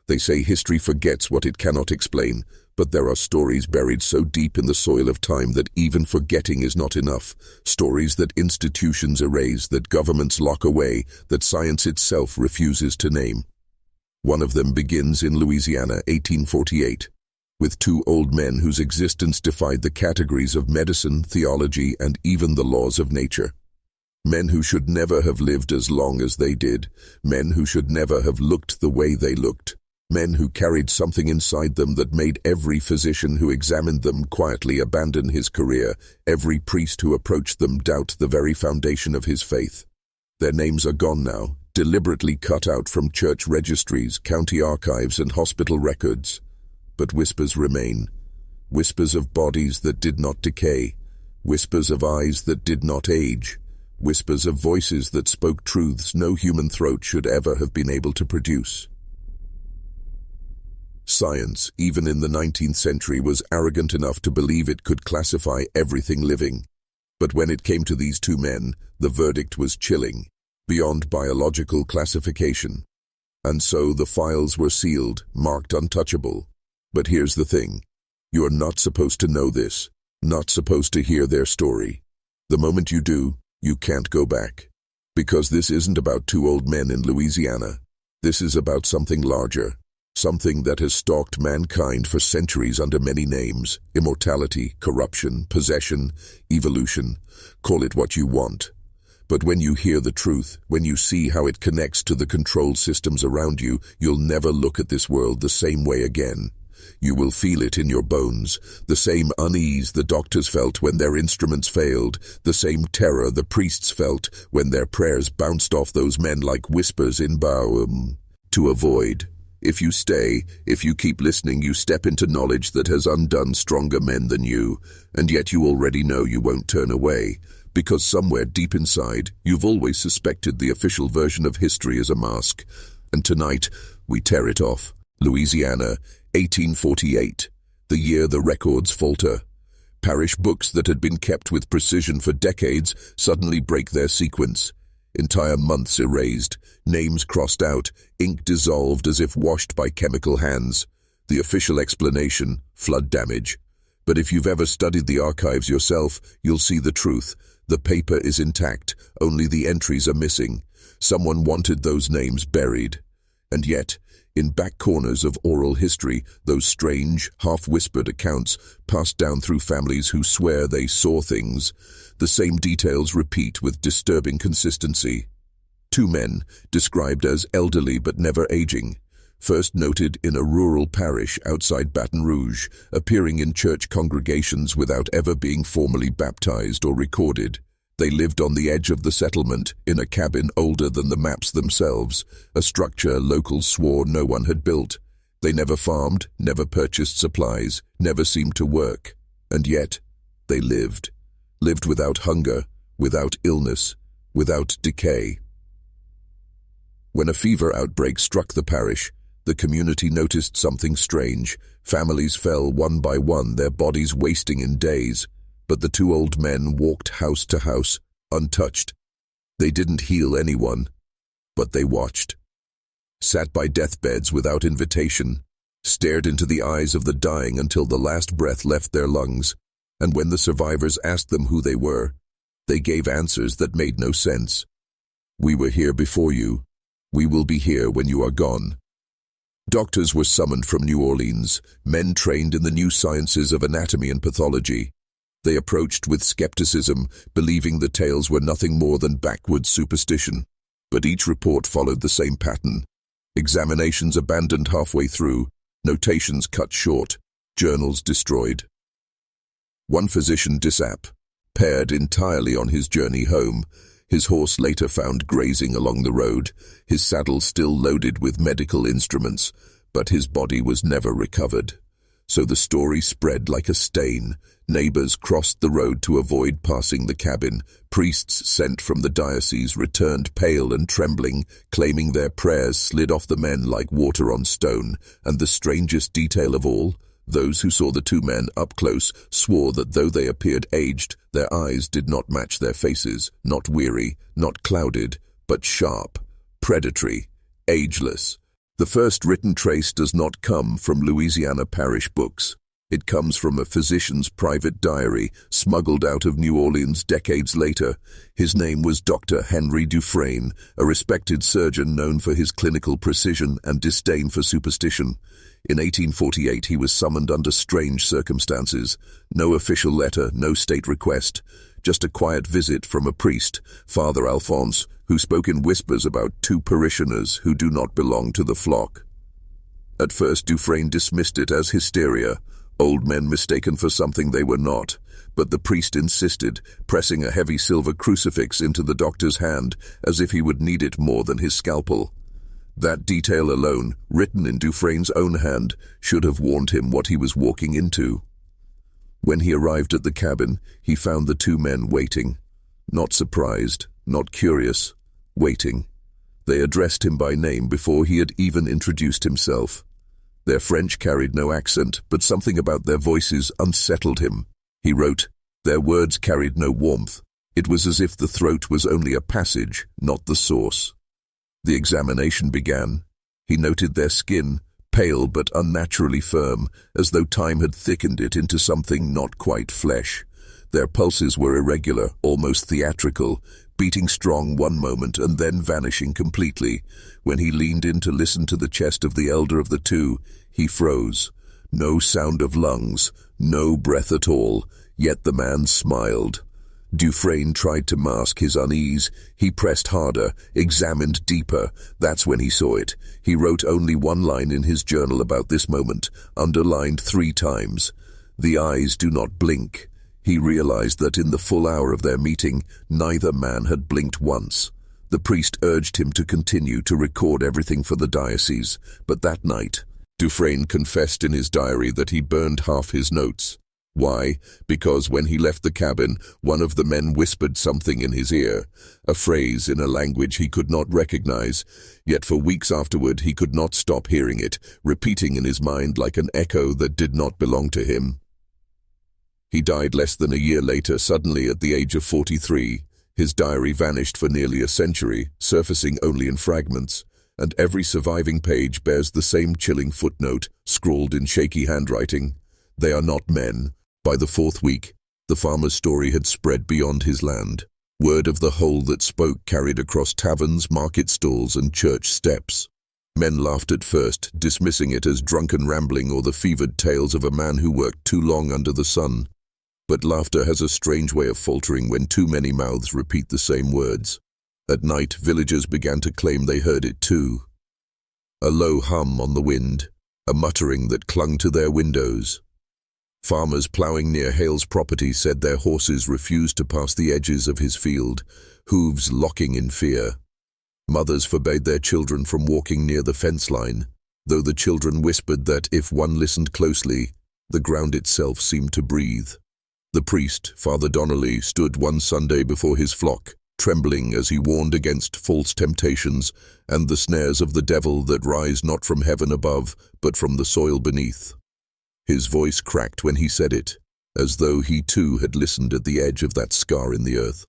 They say history forgets what it cannot explain, but there are stories buried so deep in the soil of time that even forgetting is not enough. Stories that institutions erase, that governments lock away, that science itself refuses to name. One of them begins in Louisiana, 1848, with two old men whose existence defied the categories of medicine, theology, and even the laws of nature. Men who should never have lived as long as they did, men who should never have looked the way they looked, men who carried something inside them that made every physician who examined them quietly abandon his career, every priest who approached them doubt the very foundation of his faith. Their names are gone now, deliberately cut out from church registries, county archives, and hospital records. But whispers remain. Whispers of bodies that did not decay. Whispers of eyes that did not age. Whispers of voices that spoke truths no human throat should ever have been able to produce. Science, even in the 19th century, was arrogant enough to believe it could classify everything living. But when it came to these two men, the verdict was chilling, beyond biological classification. And so the files were sealed, marked untouchable. But here's the thing. You're not supposed to know this, not supposed to hear their story. The moment you do, you can't go back. Because this isn't about two old men in Louisiana. This is about something larger. Something that has stalked mankind for centuries under many names: immortality, corruption, possession, evolution. Call it what you want. But when you hear the truth, when you see how it connects to the control systems around you, you'll never look at this world the same way again. You will feel it in your bones, the same unease the doctors felt when their instruments failed, the same terror the priests felt when their prayers bounced off those men like whispers in to avoid. If you stay, if you keep listening, you step into knowledge that has undone stronger men than you, and yet you already know you won't turn away, because somewhere deep inside, you've always suspected the official version of history as a mask. And tonight, we tear it off. Louisiana, 1848, the year the records falter. Parish books that had been kept with precision for decades suddenly break their sequence. Entire months erased, names crossed out, ink dissolved as if washed by chemical hands. The official explanation: flood damage. But if you've ever studied the archives yourself, you'll see the truth. The paper is intact, only the entries are missing. Someone wanted those names buried. And yet, in back corners of oral history, those strange, half-whispered accounts passed down through families who swear they saw things. The same details repeat with disturbing consistency. Two men, described as elderly but never aging, first noted in a rural parish outside Baton Rouge, appearing in church congregations without ever being formally baptized or recorded. They lived on the edge of the settlement, in a cabin older than the maps themselves, a structure locals swore no one had built. They never farmed, never purchased supplies, never seemed to work. And yet, they lived. Lived without hunger, without illness, without decay. When a fever outbreak struck the parish, the community noticed something strange. Families fell one by one, their bodies wasting in days. But the two old men walked house to house, untouched. They didn't heal anyone, but they watched. Sat by deathbeds without invitation, stared into the eyes of the dying until the last breath left their lungs, and when the survivors asked them who they were, they gave answers that made no sense. We were here before you. We will be here when you are gone. Doctors were summoned from New Orleans, men trained in the new sciences of anatomy and pathology. They approached with skepticism, believing the tales were nothing more than backwoods superstition. But each report followed the same pattern. Examinations abandoned halfway through, notations cut short, journals destroyed. One physician disappeared entirely on his journey home, his horse later found grazing along the road, his saddle still loaded with medical instruments, but his body was never recovered. So the story spread like a stain. Neighbors crossed the road to avoid passing the cabin. Priests sent from the diocese returned pale and trembling, claiming their prayers slid off the men like water on stone. And the strangest detail of all, those who saw the two men up close swore that though they appeared aged, their eyes did not match their faces, not weary, not clouded, but sharp, predatory, ageless. The first written trace does not come from Louisiana parish books. It comes from a physician's private diary, smuggled out of New Orleans decades later. His name was Dr. Henry Dufresne, a respected surgeon known for his clinical precision and disdain for superstition. In 1848, he was summoned under strange circumstances. No official letter, no state request. Just a quiet visit from a priest, Father Alphonse, who spoke in whispers about two parishioners who do not belong to the flock. At first, Dufresne dismissed it as hysteria, old men mistaken for something they were not, but the priest insisted, pressing a heavy silver crucifix into the doctor's hand as if he would need it more than his scalpel. That detail alone, written in Dufresne's own hand, should have warned him what he was walking into. When he arrived at the cabin, he found the two men waiting. Not surprised, not curious, waiting. They addressed him by name before he had even introduced himself. Their French carried no accent, but something about their voices unsettled him. He wrote, their words carried no warmth. It was as if the throat was only a passage, not the source. The examination began. He noted their skin, pale but unnaturally firm, as though time had thickened it into something not quite flesh. Their pulses were irregular, almost theatrical, beating strong one moment and then vanishing completely. When he leaned in to listen to the chest of the elder of the two, he froze. No sound of lungs, no breath at all, yet the man smiled. Dufresne tried to mask his unease. He pressed harder, examined deeper. That's when he saw it. He wrote only one line in his journal about this moment, underlined 3 times. The eyes do not blink. He realized that in the full hour of their meeting, neither man had blinked once. The priest urged him to continue to record everything for the diocese, but that night, Dufresne confessed in his diary that he burned half his notes. Why? Because when he left the cabin, one of the men whispered something in his ear, a phrase in a language he could not recognize, yet for weeks afterward he could not stop hearing it, repeating in his mind like an echo that did not belong to him. He died less than a year later, suddenly at the age of 43. His diary vanished for nearly a century, surfacing only in fragments, and every surviving page bears the same chilling footnote, scrawled in shaky handwriting. They are not men. By the 4th week, the farmer's story had spread beyond his land. Word of the hole that spoke carried across taverns, market stalls, and church steps. Men laughed at first, dismissing it as drunken rambling or the fevered tales of a man who worked too long under the sun. But laughter has a strange way of faltering when too many mouths repeat the same words. At night, villagers began to claim they heard it too. A low hum on the wind, a muttering that clung to their windows. Farmers ploughing near Hale's property said their horses refused to pass the edges of his field, hooves locking in fear. Mothers forbade their children from walking near the fence line, though the children whispered that if one listened closely, the ground itself seemed to breathe. The priest, Father Donnelly, stood one Sunday before his flock, trembling as he warned against false temptations and the snares of the devil that rise not from heaven above, but from the soil beneath. His voice cracked when he said it, as though he too had listened at the edge of that scar in the earth.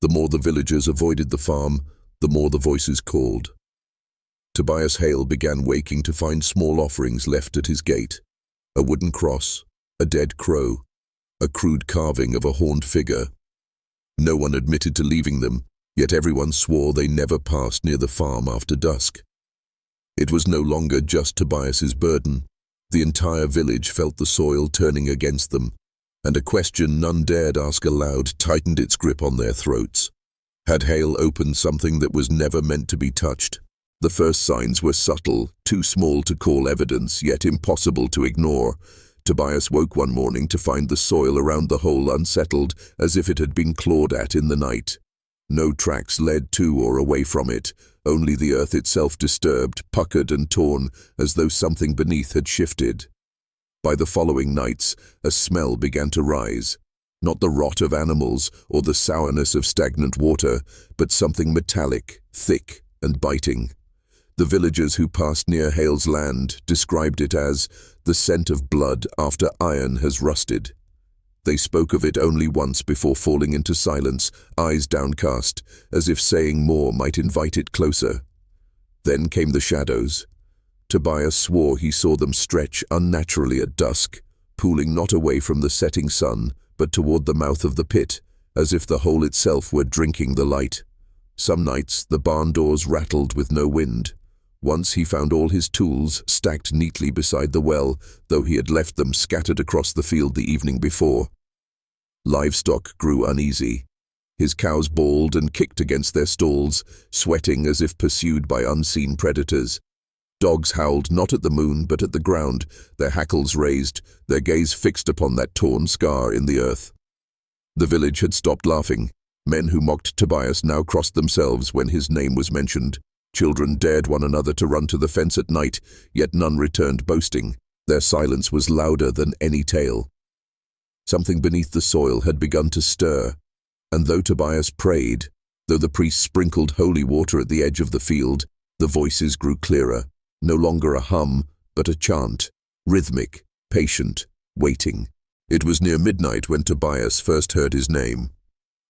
The more the villagers avoided the farm, the more the voices called. Tobias Hale began waking to find small offerings left at his gate. A wooden cross, a dead crow, a crude carving of a horned figure. No one admitted to leaving them, yet everyone swore they never passed near the farm after dusk. It was no longer just Tobias's burden. The entire village felt the soil turning against them, and a question none dared ask aloud tightened its grip on their throats. Had Hale opened something that was never meant to be touched? The first signs were subtle, too small to call evidence, yet impossible to ignore. Tobias woke one morning to find the soil around the hole unsettled, as if it had been clawed at in the night. No tracks led to or away from it, only the earth itself disturbed, puckered and torn, as though something beneath had shifted. By the following nights, a smell began to rise. Not the rot of animals or the sourness of stagnant water, but something metallic, thick and biting. The villagers who passed near Hale's land described it as the scent of blood after iron has rusted. They spoke of it only once before falling into silence, eyes downcast, as if saying more might invite it closer. Then came the shadows. Tobias swore he saw them stretch unnaturally at dusk, pooling not away from the setting sun, but toward the mouth of the pit, as if the hole itself were drinking the light. Some nights the barn doors rattled with no wind. Once he found all his tools stacked neatly beside the well, though he had left them scattered across the field the evening before. Livestock grew uneasy. His cows bawled and kicked against their stalls, sweating as if pursued by unseen predators. Dogs howled not at the moon but at the ground, their hackles raised, their gaze fixed upon that torn scar in the earth. The village had stopped laughing. Men who mocked Tobias now crossed themselves when his name was mentioned. Children dared one another to run to the fence at night, yet none returned boasting. Their silence was louder than any tale. Something beneath the soil had begun to stir, and though Tobias prayed, though the priest sprinkled holy water at the edge of the field, the voices grew clearer, no longer a hum, but a chant, rhythmic, patient, waiting. It was near midnight when Tobias first heard his name.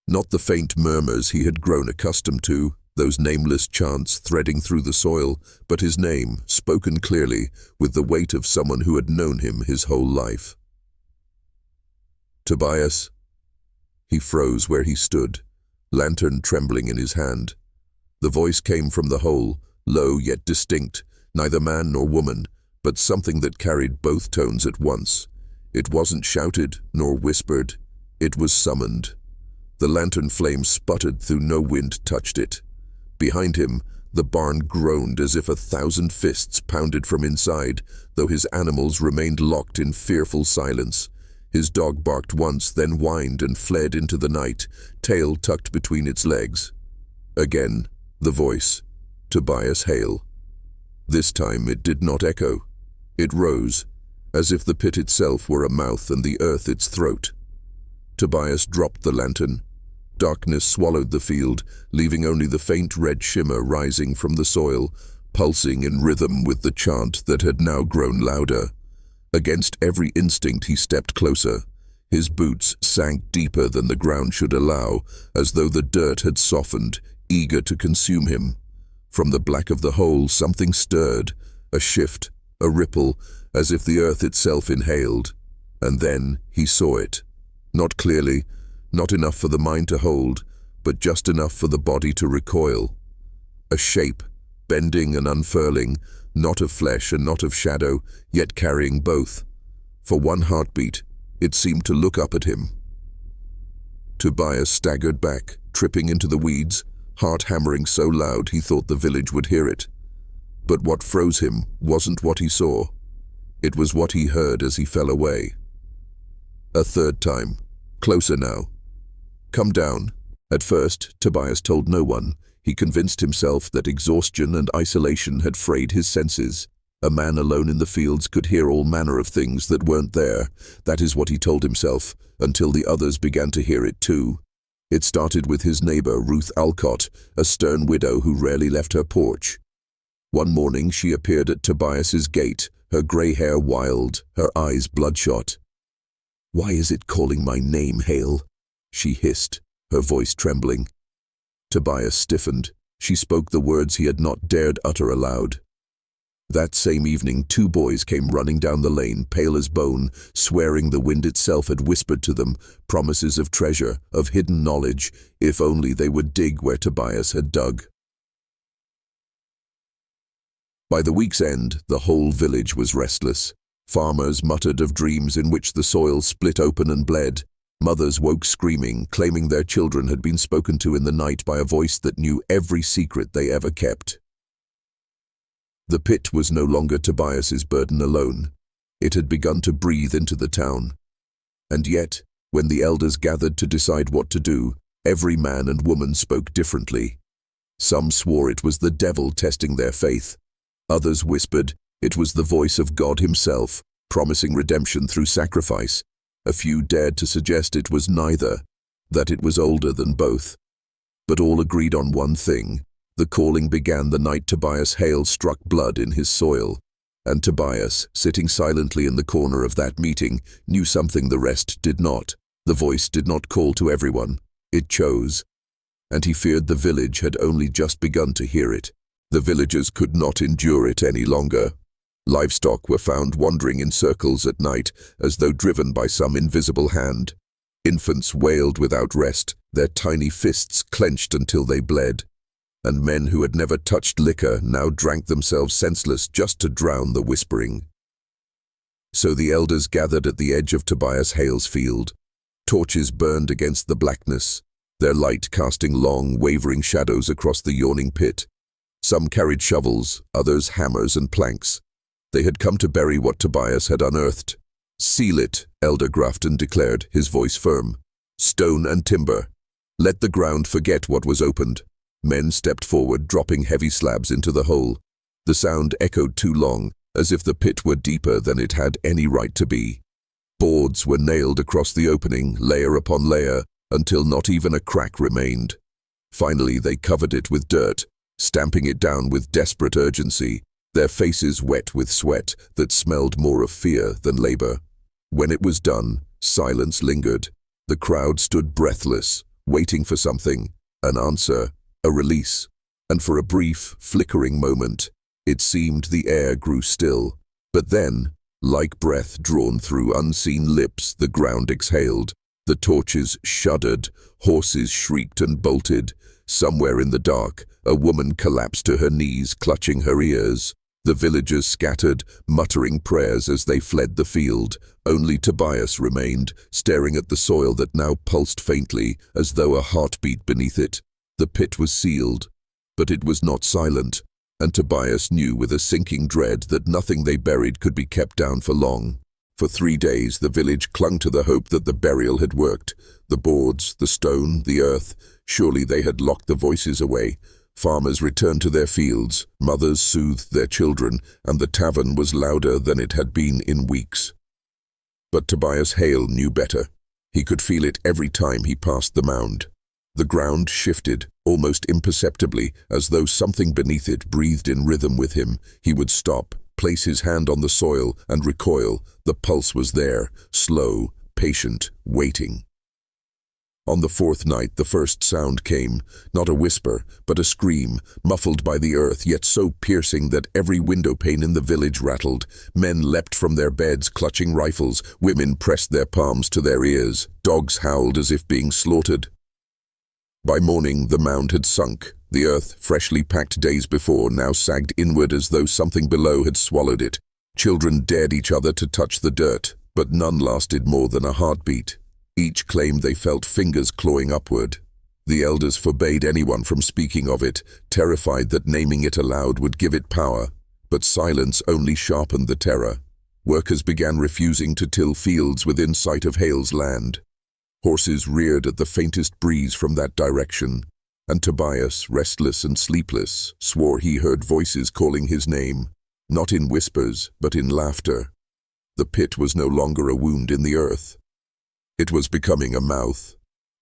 Not the faint murmurs he had grown accustomed to, those nameless chants threading through the soil, but his name, spoken clearly, with the weight of someone who had known him his whole life. Tobias. He froze where he stood, lantern trembling in his hand. The voice came from the hole, low yet distinct, neither man nor woman, but something that carried both tones at once. It wasn't shouted nor whispered, it was summoned. The lantern flame sputtered though no wind touched it. Behind him, the barn groaned as if 1,000 fists pounded from inside, though his animals remained locked in fearful silence. His dog barked once, then whined and fled into the night, tail tucked between its legs. Again, the voice, Tobias Hale. This time it did not echo. It rose, as if the pit itself were a mouth and the earth its throat. Tobias dropped the lantern. Darkness swallowed the field, leaving only the faint red shimmer rising from the soil, pulsing in rhythm with the chant that had now grown louder. Against every instinct he stepped closer. His boots sank deeper than the ground should allow, as though the dirt had softened, eager to consume him. From the black of the hole something stirred, a shift, a ripple, as if the earth itself inhaled. And then he saw it. Not clearly, not enough for the mind to hold, but just enough for the body to recoil. A shape, bending and unfurling, not of flesh and not of shadow, yet carrying both. For one heartbeat, it seemed to look up at him. Tobias staggered back, tripping into the weeds, heart hammering so loud he thought the village would hear it. But what froze him wasn't what he saw. It was what he heard as he fell away. A third time, closer now. Come down. At first, Tobias told no one. He convinced himself that exhaustion and isolation had frayed his senses. A man alone in the fields could hear all manner of things that weren't there. That is what he told himself, until the others began to hear it too. It started with his neighbor, Ruth Alcott, a stern widow who rarely left her porch. One morning she appeared at Tobias's gate, her gray hair wild, her eyes bloodshot. "Why is it calling my name, Hale?" she hissed, her voice trembling. Tobias stiffened. She spoke the words he had not dared utter aloud. That same evening 2 boys came running down the lane, pale as bone, swearing the wind itself had whispered to them promises of treasure, of hidden knowledge, if only they would dig where Tobias had dug. By the week's end, the whole village was restless. Farmers muttered of dreams in which the soil split open and bled. Mothers woke screaming, claiming their children had been spoken to in the night by a voice that knew every secret they ever kept. The pit was no longer Tobias's burden alone. It had begun to breathe into the town. And yet, when the elders gathered to decide what to do, every man and woman spoke differently. Some swore it was the devil testing their faith. Others whispered it was the voice of God himself, promising redemption through sacrifice. A few dared to suggest it was neither, that it was older than both. But all agreed on one thing. The calling began the night Tobias Hale struck blood in his soil. And Tobias, sitting silently in the corner of that meeting, knew something the rest did not. The voice did not call to everyone. It chose. And he feared the village had only just begun to hear it. The villagers could not endure it any longer. Livestock were found wandering in circles at night, as though driven by some invisible hand. Infants wailed without rest, their tiny fists clenched until they bled. And men who had never touched liquor now drank themselves senseless just to drown the whispering. So the elders gathered at the edge of Tobias Hale's field. Torches burned against the blackness, their light casting long, wavering shadows across the yawning pit. Some carried shovels, others hammers and planks. They had come to bury what Tobias had unearthed. "Seal it," Elder Grafton declared, his voice firm. "Stone and timber. Let the ground forget what was opened." Men stepped forward, dropping heavy slabs into the hole. The sound echoed too long, as if the pit were deeper than it had any right to be. Boards were nailed across the opening, layer upon layer, until not even a crack remained. Finally, they covered it with dirt, stamping it down with desperate urgency, their faces wet with sweat that smelled more of fear than labor. When it was done, silence lingered. The crowd stood breathless, waiting for something, an answer, a release. And for a brief, flickering moment, it seemed the air grew still. But then, like breath drawn through unseen lips, the ground exhaled. The torches shuddered, horses shrieked and bolted. Somewhere in the dark, a woman collapsed to her knees, clutching her ears. The villagers scattered, muttering prayers as they fled the field. Only Tobias remained, staring at the soil that now pulsed faintly, as though a heartbeat beneath it. The pit was sealed, but it was not silent, and Tobias knew with a sinking dread that nothing they buried could be kept down for long. For 3 days the village clung to the hope that the burial had worked. The boards, the stone, the earth, surely they had locked the voices away. Farmers returned to their fields, mothers soothed their children, and the tavern was louder than it had been in weeks. But Tobias Hale knew better. He could feel it every time he passed the mound. The ground shifted, almost imperceptibly, as though something beneath it breathed in rhythm with him. He would stop, place his hand on the soil, and recoil. The pulse was there, slow, patient, waiting. On the 4th night, the first sound came, not a whisper, but a scream, muffled by the earth, yet so piercing that every window pane in the village rattled. Men leapt from their beds, clutching rifles. Women pressed their palms to their ears. Dogs howled as if being slaughtered. By morning, the mound had sunk. The earth, freshly packed days before, now sagged inward as though something below had swallowed it. Children dared each other to touch the dirt, but none lasted more than a heartbeat. Each claimed they felt fingers clawing upward. The elders forbade anyone from speaking of it, terrified that naming it aloud would give it power. But silence only sharpened the terror. Workers began refusing to till fields within sight of Hale's land. Horses reared at the faintest breeze from that direction, and Tobias, restless and sleepless, swore he heard voices calling his name, not in whispers, but in laughter. The pit was no longer a wound in the earth. It was becoming a mouth,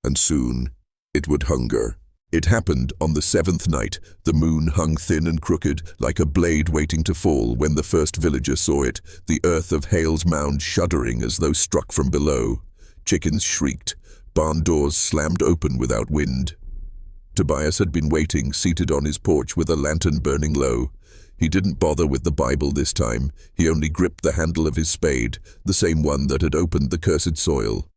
and soon it would hunger. It happened on the 7th night. The moon hung thin and crooked, like a blade waiting to fall. When the first villager saw it, the earth of Hale's mound shuddering as though struck from below. Chickens shrieked, barn doors slammed open without wind. Tobias had been waiting, seated on his porch with a lantern burning low. He didn't bother with the Bible this time. He only gripped the handle of his spade, the same one that had opened the cursed soil.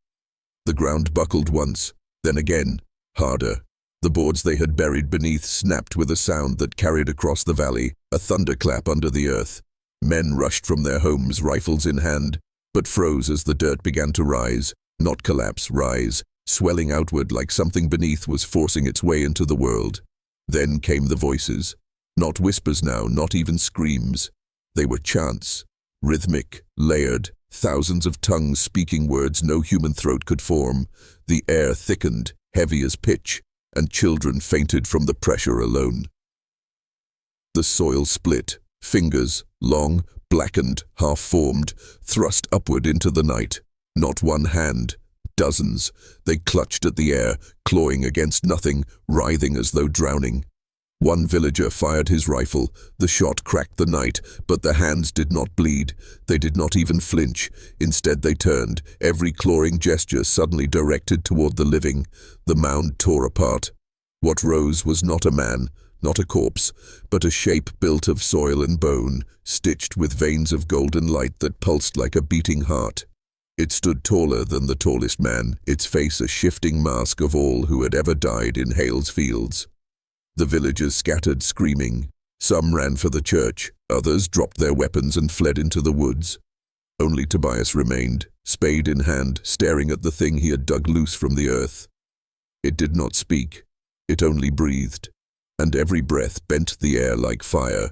The ground buckled once, then again, harder. The boards they had buried beneath snapped with a sound that carried across the valley, a thunderclap under the earth. Men rushed from their homes, rifles in hand, but froze as the dirt began to rise, not collapse, rise, swelling outward like something beneath was forcing its way into the world. Then came the voices. Not whispers now, not even screams. They were chants, rhythmic, layered, thousands of tongues speaking words no human throat could form. The air thickened, heavy as pitch, and children fainted from the pressure alone. The soil split, fingers, long, blackened, half-formed, thrust upward into the night. Not one hand, dozens. They clutched at the air, clawing against nothing, writhing as though drowning. One villager fired his rifle. The shot cracked the night, but the hands did not bleed. They did not even flinch. Instead they turned, every clawing gesture suddenly directed toward the living. The mound tore apart. What rose was not a man, not a corpse, but a shape built of soil and bone, stitched with veins of golden light that pulsed like a beating heart. It stood taller than the tallest man, its face a shifting mask of all who had ever died in Hale's fields. The villagers scattered, screaming. Some ran for the church, others dropped their weapons and fled into the woods. Only Tobias remained, spade in hand, staring at the thing he had dug loose from the earth. It did not speak, it only breathed, and every breath bent the air like fire.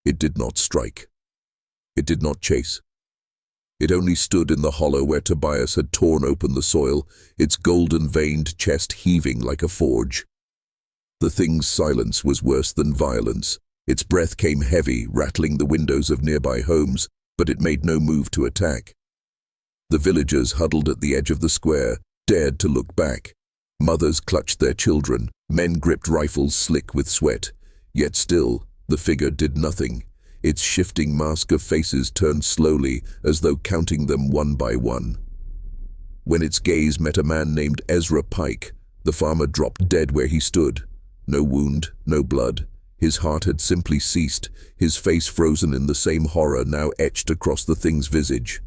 It did not strike. It did not chase. It only stood in the hollow where Tobias had torn open the soil, its golden-veined chest heaving like a forge. The thing's silence was worse than violence. Its breath came heavy, rattling the windows of nearby homes, but it made no move to attack. The villagers huddled at the edge of the square, dared to look back. Mothers clutched their children, men gripped rifles slick with sweat. Yet still, the figure did nothing. Its shifting mask of faces turned slowly, as though counting them one by one. When its gaze met a man named Ezra Pike, the farmer dropped dead where he stood. No wound, no blood. His heart had simply ceased, his face frozen in the same horror now etched across the thing's visage.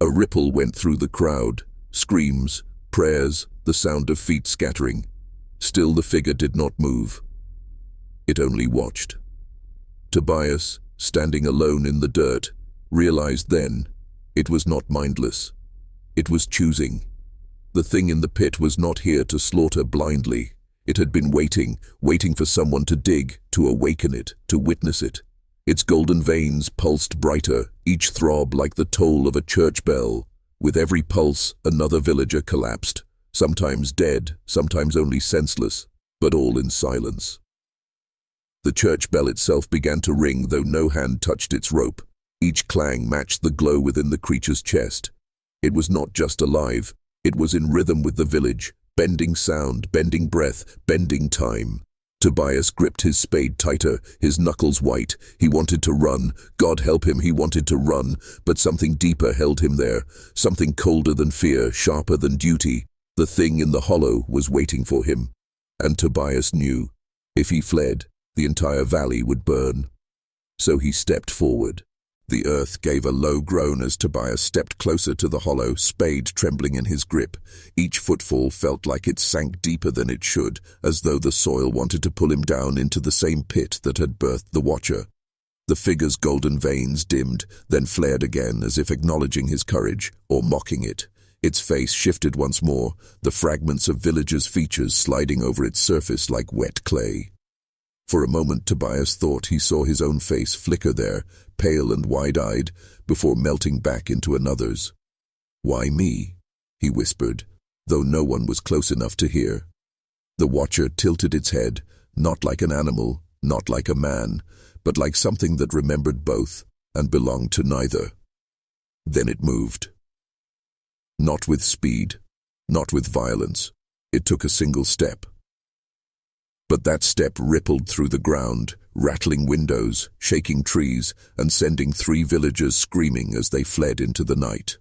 A ripple went through the crowd. Screams, prayers, the sound of feet scattering. Still the figure did not move. It only watched. Tobias, standing alone in the dirt, realized then it was not mindless. It was choosing. The thing in the pit was not here to slaughter blindly. It had been waiting for someone to dig, to awaken it, to witness it. Its golden veins pulsed brighter, each throb like the toll of a church bell. With every pulse, another villager collapsed, sometimes dead, sometimes only senseless, but all in silence. The church bell itself began to ring, though no hand touched its rope. Each clang matched the glow within the creature's chest. It was not just alive, it was in rhythm with the village, bending sound, bending breath, bending time. Tobias gripped his spade tighter, his knuckles white. He wanted to run. God help him, he wanted to run. But something deeper held him there, something colder than fear, sharper than duty. The thing in the hollow was waiting for him. And Tobias knew, if he fled, the entire valley would burn. So he stepped forward. The earth gave a low groan as Tobias stepped closer to the hollow, spade trembling in his grip. Each footfall felt like it sank deeper than it should, as though the soil wanted to pull him down into the same pit that had birthed the Watcher. The figure's golden veins dimmed, then flared again, as if acknowledging his courage, or mocking it. Its face shifted once more, the fragments of villagers' features sliding over its surface like wet clay. For a moment Tobias thought he saw his own face flicker there, pale and wide-eyed, before melting back into another's. "Why me?" he whispered, though no one was close enough to hear. The Watcher tilted its head, not like an animal, not like a man, but like something that remembered both and belonged to neither. Then it moved. Not with speed, not with violence. It took a single step. But that step rippled through the ground, rattling windows, shaking trees, and sending 3 villagers screaming as they fled into the night.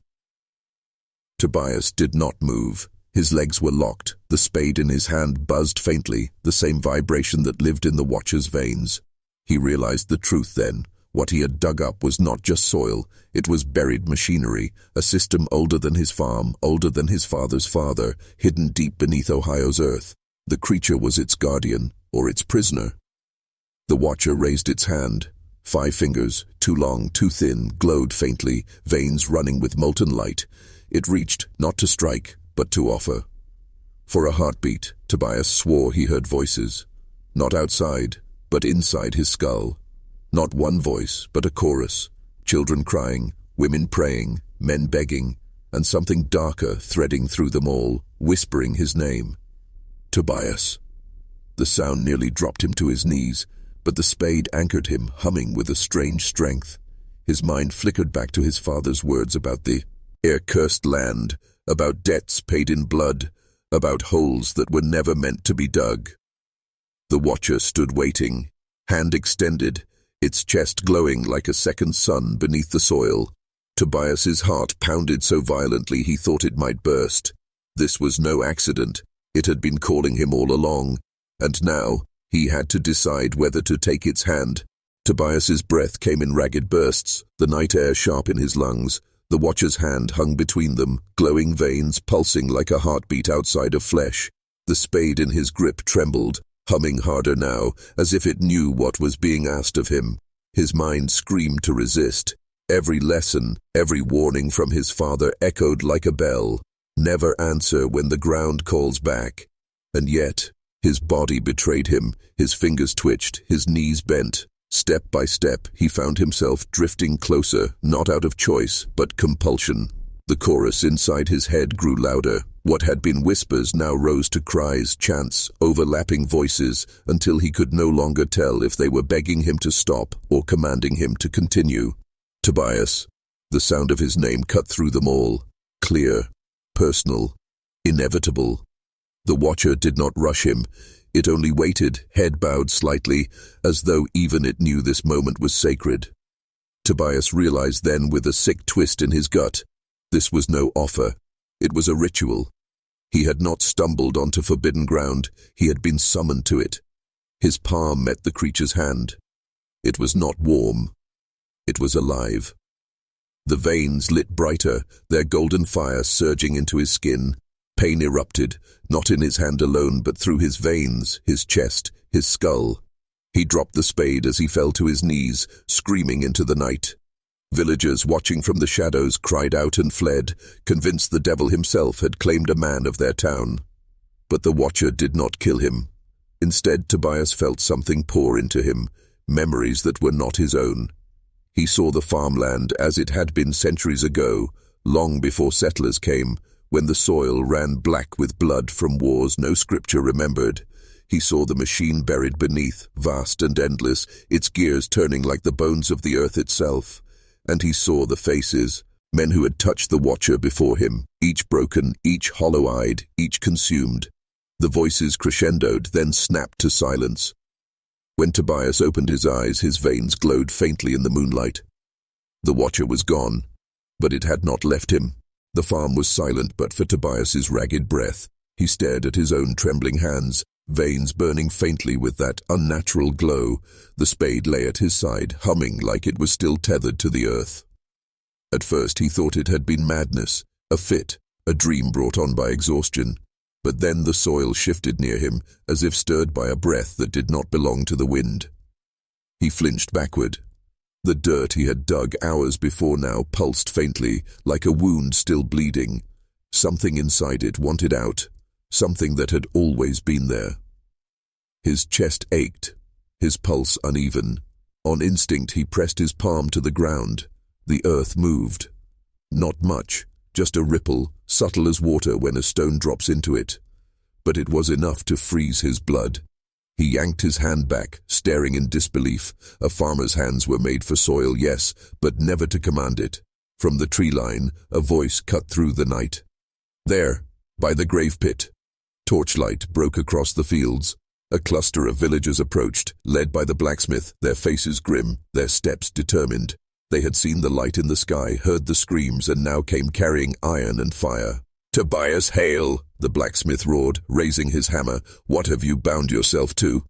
Tobias did not move. His legs were locked, the spade in his hand buzzed faintly, the same vibration that lived in the Watcher's veins. He realized the truth then. What he had dug up was not just soil, it was buried machinery, a system older than his farm, older than his father's father, hidden deep beneath Ohio's earth. The creature was its guardian, or its prisoner. The Watcher raised its hand. 5 fingers, too long, too thin, glowed faintly, veins running with molten light. It reached, not to strike, but to offer. For a heartbeat, Tobias swore he heard voices. Not outside, but inside his skull. Not one voice, but a chorus. Children crying, women praying, men begging, and something darker threading through them all, whispering his name. Tobias. The sound nearly dropped him to his knees, but the spade anchored him, humming with a strange strength. His mind flickered back to his father's words about the air-cursed land, about debts paid in blood, about holes that were never meant to be dug. The Watcher stood waiting, hand extended, its chest glowing like a second sun beneath the soil. Tobias's heart pounded so violently he thought it might burst. This was no accident. It had been calling him all along, and now He had to decide whether to take its hand. Tobias's breath came in ragged bursts, the night air sharp in his lungs. The watcher's hand hung between them, glowing veins pulsing like a heartbeat outside of flesh. The spade in his grip trembled, humming harder now, as if it knew what was being asked of him. His mind screamed to resist. Every lesson, every warning from his father echoed like a bell. Never answer when the ground calls back. And yet, his body betrayed him. His fingers twitched, his knees bent. Step by step, he found himself drifting closer, not out of choice, but compulsion. The chorus inside his head grew louder. What had been whispers now rose to cries, chants, overlapping voices, until he could no longer tell if they were begging him to stop or commanding him to continue. Tobias. The sound of his name cut through them all. Clear, personal, inevitable. The watcher did not rush him. It only waited, head bowed slightly, as though even it knew this moment was sacred. Tobias realized then with a sick twist in his gut. This was no offer. It was a ritual. He had not stumbled onto forbidden ground. He had been summoned to it. His palm met the creature's hand. It was not warm. It was alive. The veins lit brighter, their golden fire surging into his skin. Pain erupted, not in his hand alone, but through his veins, his chest, his skull. He dropped the spade as he fell to his knees, screaming into the night. Villagers watching from the shadows cried out and fled, convinced the devil himself had claimed a man of their town. But the watcher did not kill him. Instead, Tobias felt something pour into him, memories that were not his own. He saw the farmland as it had been centuries ago, long before settlers came, when the soil ran black with blood from wars no scripture remembered. He saw the machine buried beneath, vast and endless, its gears turning like the bones of the earth itself. And he saw the faces, men who had touched the watcher before him, each broken, each hollow-eyed, each consumed. The voices crescendoed, then snapped to silence. When Tobias opened his eyes, his veins glowed faintly in the moonlight. The watcher was gone, but it had not left him. The farm was silent but for Tobias's ragged breath. He stared at his own trembling hands, veins burning faintly with that unnatural glow. The spade lay at his side, humming like it was still tethered to the earth. At first he thought it had been madness, a fit, a dream brought on by exhaustion. But then the soil shifted near him, as if stirred by a breath that did not belong to the wind. He flinched backward. The dirt he had dug hours before now pulsed faintly, like a wound still bleeding. Something inside it wanted out, something that had always been there. His chest ached, his pulse uneven. On instinct he pressed his palm to the ground. The earth moved. Not much, just a ripple, subtle as water when a stone drops into it. But it was enough to freeze his blood. He yanked his hand back, staring in disbelief. A farmer's hands were made for soil, yes, but never to command it. From the tree line, a voice cut through the night. There, by the grave pit. Torchlight broke across the fields. A cluster of villagers approached, led by the blacksmith, their faces grim, their steps determined. They had seen the light in the sky, heard the screams, and now came carrying iron and fire. "Tobias, hail!" the blacksmith roared, raising his hammer. "What have you bound yourself to?"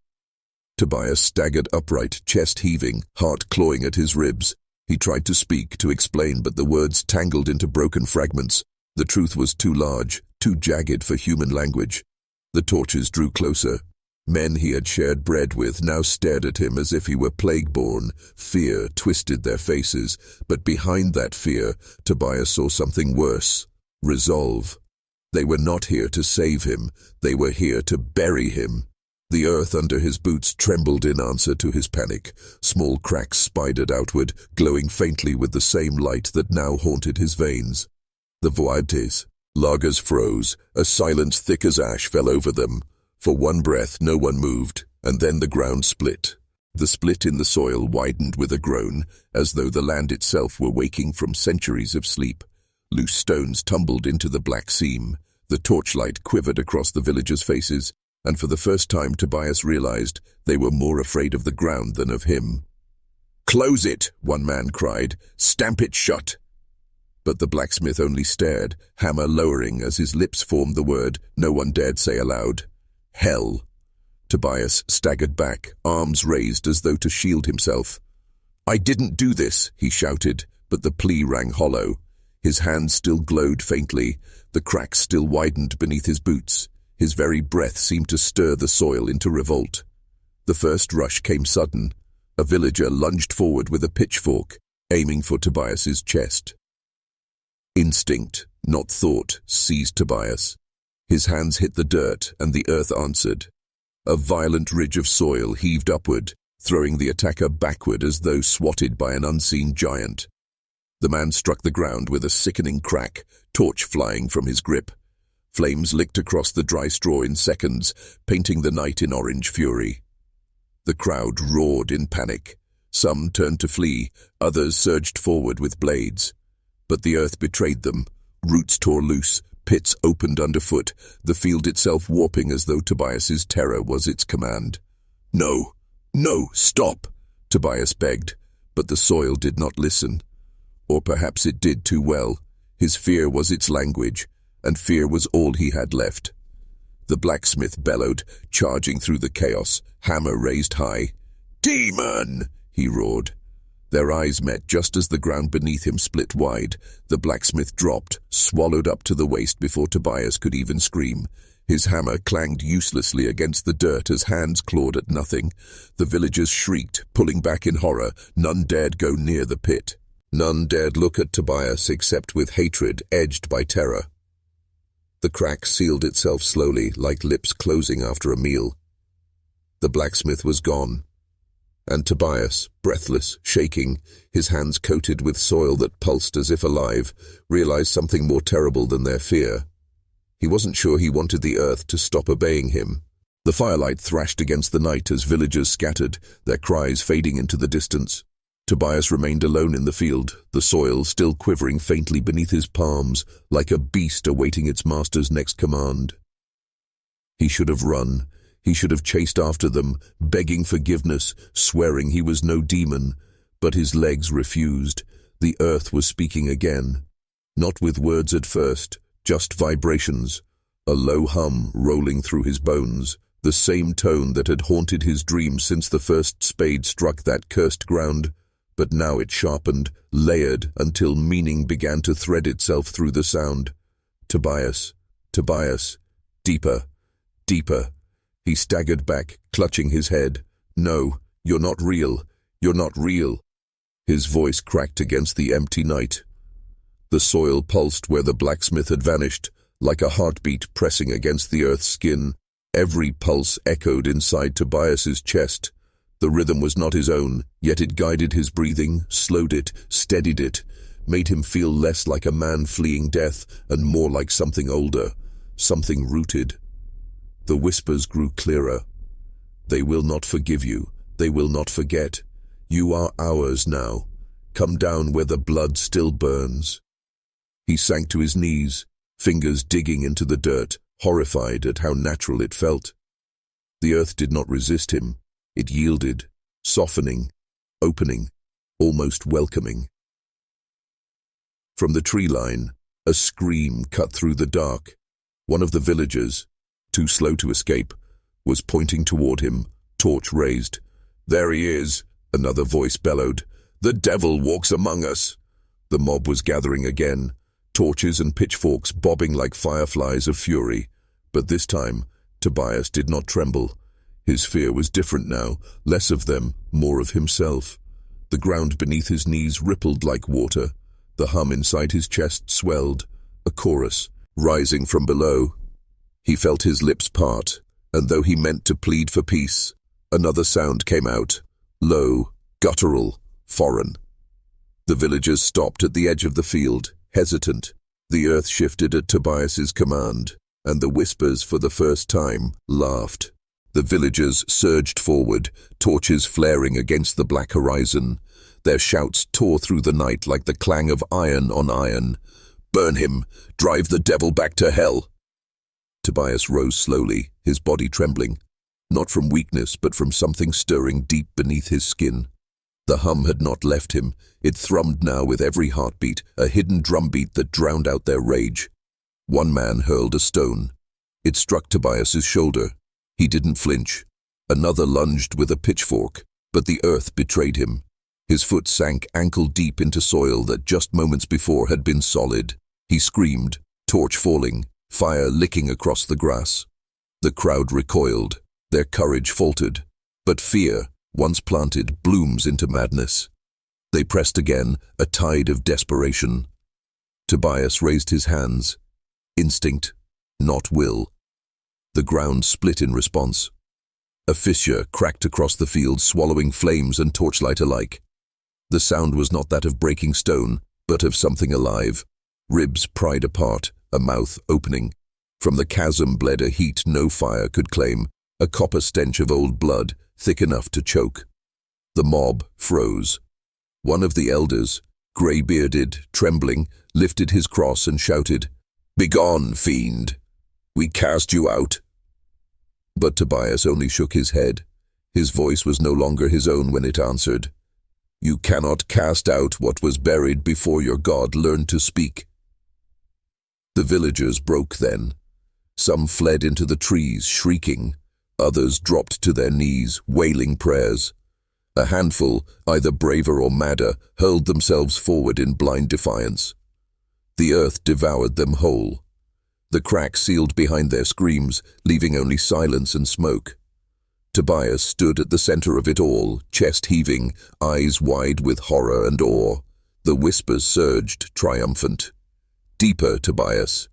Tobias staggered upright, chest heaving, heart clawing at his ribs. He tried to speak, to explain, but the words tangled into broken fragments. The truth was too large, too jagged for human language. The torches drew closer. Men he had shared bread with now stared at him as if he were plague-born. Fear twisted their faces, but behind that fear, Tobias saw something worse. Resolve. They were not here to save him. They were here to bury him. The earth under his boots trembled in answer to his panic. Small cracks spidered outward, glowing faintly with the same light that now haunted his veins. The voides, lagers froze. A silence thick as ash fell over them. For one breath no one moved, and then the ground split. The split in the soil widened with a groan, as though the land itself were waking from centuries of sleep. Loose stones tumbled into the black seam. The torchlight quivered across the villagers' faces, and for the first time Tobias realized they were more afraid of the ground than of him. "Close it," one man cried. "Stamp it shut." But the blacksmith only stared, hammer lowering as his lips formed the word no one dared say aloud. Hell. Tobias staggered back, arms raised as though to shield himself. "I didn't do this," he shouted, but the plea rang hollow. His hands still glowed faintly, the cracks still widened beneath his boots. His very breath seemed to stir the soil into revolt. The first rush came sudden. A villager lunged forward with a pitchfork, aiming for Tobias's chest. Instinct, not thought, seized Tobias. His hands hit the dirt, and the earth answered. A violent ridge of soil heaved upward, throwing the attacker backward as though swatted by an unseen giant. The man struck the ground with a sickening crack, torch flying from his grip. Flames licked across the dry straw in seconds, painting the night in orange fury. The crowd roared in panic. Some turned to flee, others surged forward with blades. But the earth betrayed them. Roots tore loose, pits opened underfoot, the field itself warping as though Tobias's terror was its command. "No, no, stop," Tobias begged, but the soil did not listen. Or perhaps it did too well. His fear was its language, and fear was all he had left. The blacksmith bellowed, charging through the chaos, hammer raised high. "Demon!" he roared. Their eyes met just as the ground beneath him split wide. The blacksmith dropped, swallowed up to the waist before Tobias could even scream. His hammer clanged uselessly against the dirt as hands clawed at nothing. The villagers shrieked, pulling back in horror. None dared go near the pit. None dared look at Tobias except with hatred edged by terror. The crack sealed itself slowly, like lips closing after a meal. The blacksmith was gone. And Tobias, breathless, shaking, his hands coated with soil that pulsed as if alive, realized something more terrible than their fear. He wasn't sure he wanted the earth to stop obeying him. The firelight thrashed against the night as villagers scattered, their cries fading into the distance. Tobias remained alone in the field, the soil still quivering faintly beneath his palms, like a beast awaiting its master's next command. He should have run. He should have chased after them, begging forgiveness, swearing he was no demon. But his legs refused. The earth was speaking again. Not with words at first, just vibrations. A low hum rolling through his bones, the same tone that had haunted his dreams since the first spade struck that cursed ground. But now it sharpened, layered, until meaning began to thread itself through the sound. Tobias, Tobias, deeper, deeper. He staggered back, clutching his head. "No, you're not real. You're not real." His voice cracked against the empty night. The soil pulsed where the blacksmith had vanished, like a heartbeat pressing against the earth's skin. Every pulse echoed inside Tobias's chest. The rhythm was not his own, yet it guided his breathing, slowed it, steadied it, made him feel less like a man fleeing death and more like something older, something rooted. The whispers grew clearer. "They will not forgive you. They will not forget. You are ours now. Come down where the blood still burns." He sank to his knees, fingers digging into the dirt, horrified at how natural it felt. The earth did not resist him. It yielded, softening, opening, almost welcoming. From the tree line, a scream cut through the dark. One of the villagers, too slow to escape, was pointing toward him, torch raised. "There he is," another voice bellowed. "The devil walks among us." The mob was gathering again, torches and pitchforks bobbing like fireflies of fury. But this time, Tobias did not tremble. His fear was different now, less of them, more of himself. The ground beneath his knees rippled like water. The hum inside his chest swelled, a chorus, rising from below. He felt his lips part, and though he meant to plead for peace, another sound came out, low, guttural, foreign. The villagers stopped at the edge of the field, hesitant. The earth shifted at Tobias's command, and the whispers for the first time laughed. The villagers surged forward, torches flaring against the black horizon. Their shouts tore through the night like the clang of iron on iron. "Burn him! Drive the devil back to hell!" Tobias rose slowly, his body trembling, not from weakness but from something stirring deep beneath his skin. The hum had not left him. It thrummed now with every heartbeat, a hidden drumbeat that drowned out their rage. One man hurled a stone. It struck Tobias's shoulder. He didn't flinch, Another lunged with a pitchfork, but the earth betrayed him. His foot sank ankle-deep into soil that just moments before had been solid. He screamed, torch falling, fire licking across the grass. The crowd recoiled, their courage faltered, but fear, once planted, blooms into madness. They pressed again, a tide of desperation. Tobias raised his hands. Instinct, not will. The ground split in response. A fissure cracked across the field, swallowing flames and torchlight alike. The sound was not that of breaking stone, but of something alive. Ribs pried apart, a mouth opening. From the chasm bled a heat no fire could claim, a copper stench of old blood, thick enough to choke. The mob froze. One of the elders, grey-bearded, trembling, lifted his cross and shouted, "Begone, fiend! We cast you out." But Tobias only shook his head. His voice was no longer his own when it answered, "You cannot cast out what was buried before your God learned to speak." The villagers broke then. Some fled into the trees, shrieking. Others dropped to their knees, wailing prayers. A handful, either braver or madder, hurled themselves forward in blind defiance. The earth devoured them whole. The crack sealed behind their screams, leaving only silence and smoke. Tobias stood at the center of it all, chest heaving, eyes wide with horror and awe. The whispers surged, triumphant. "Deeper, Tobias.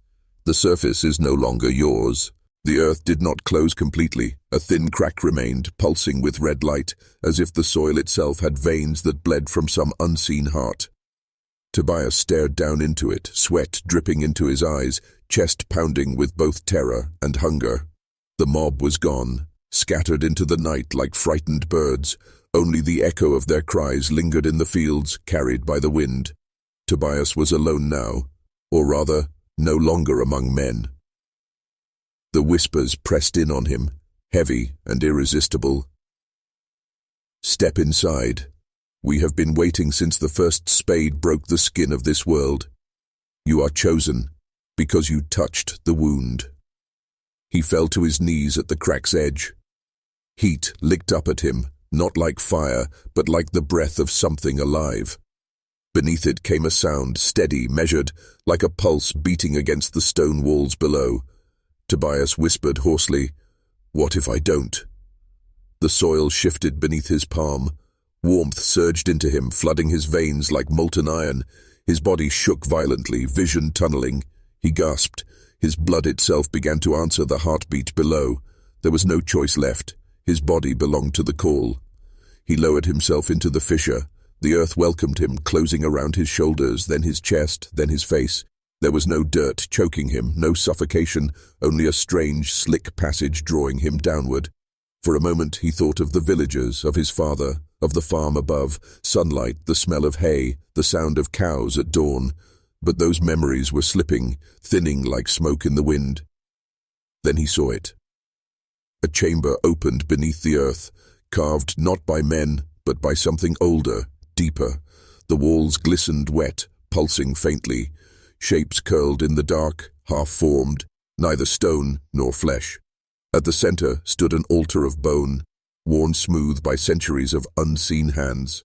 The surface is no longer yours." The earth did not close completely. A thin crack remained, pulsing with red light, as if the soil itself had veins that bled from some unseen heart. Tobias stared down into it, sweat dripping into his eyes, chest pounding with both terror and hunger. The mob was gone, scattered into the night like frightened birds. Only the echo of their cries lingered in the fields, carried by the wind. Tobias was alone now, or rather, no longer among men. The whispers pressed in on him, heavy and irresistible. "Step inside. We have been waiting since the first spade broke the skin of this world. You are chosen, because you touched the wound." He fell to his knees at the crack's edge. Heat licked up at him, not like fire, but like the breath of something alive. Beneath it came a sound, steady, measured, like a pulse beating against the stone walls below. Tobias whispered hoarsely, "What if I don't?" The soil shifted beneath his palm. Warmth surged into him, flooding his veins like molten iron. His body shook violently, vision tunneling. He gasped. His blood itself began to answer the heartbeat below. There was no choice left. His body belonged to the call. He lowered himself into the fissure. The earth welcomed him, closing around his shoulders, then his chest, then his face. There was no dirt choking him, no suffocation, only a strange, slick passage drawing him downward. For a moment he thought of the villagers, of his father, of the farm above, sunlight, the smell of hay, the sound of cows at dawn. But those memories were slipping, thinning like smoke in the wind. Then he saw it. A chamber opened beneath the earth, carved not by men, but by something older, deeper. The walls glistened wet, pulsing faintly. Shapes curled in the dark, half-formed, neither stone nor flesh. At the center stood an altar of bone, worn smooth by centuries of unseen hands.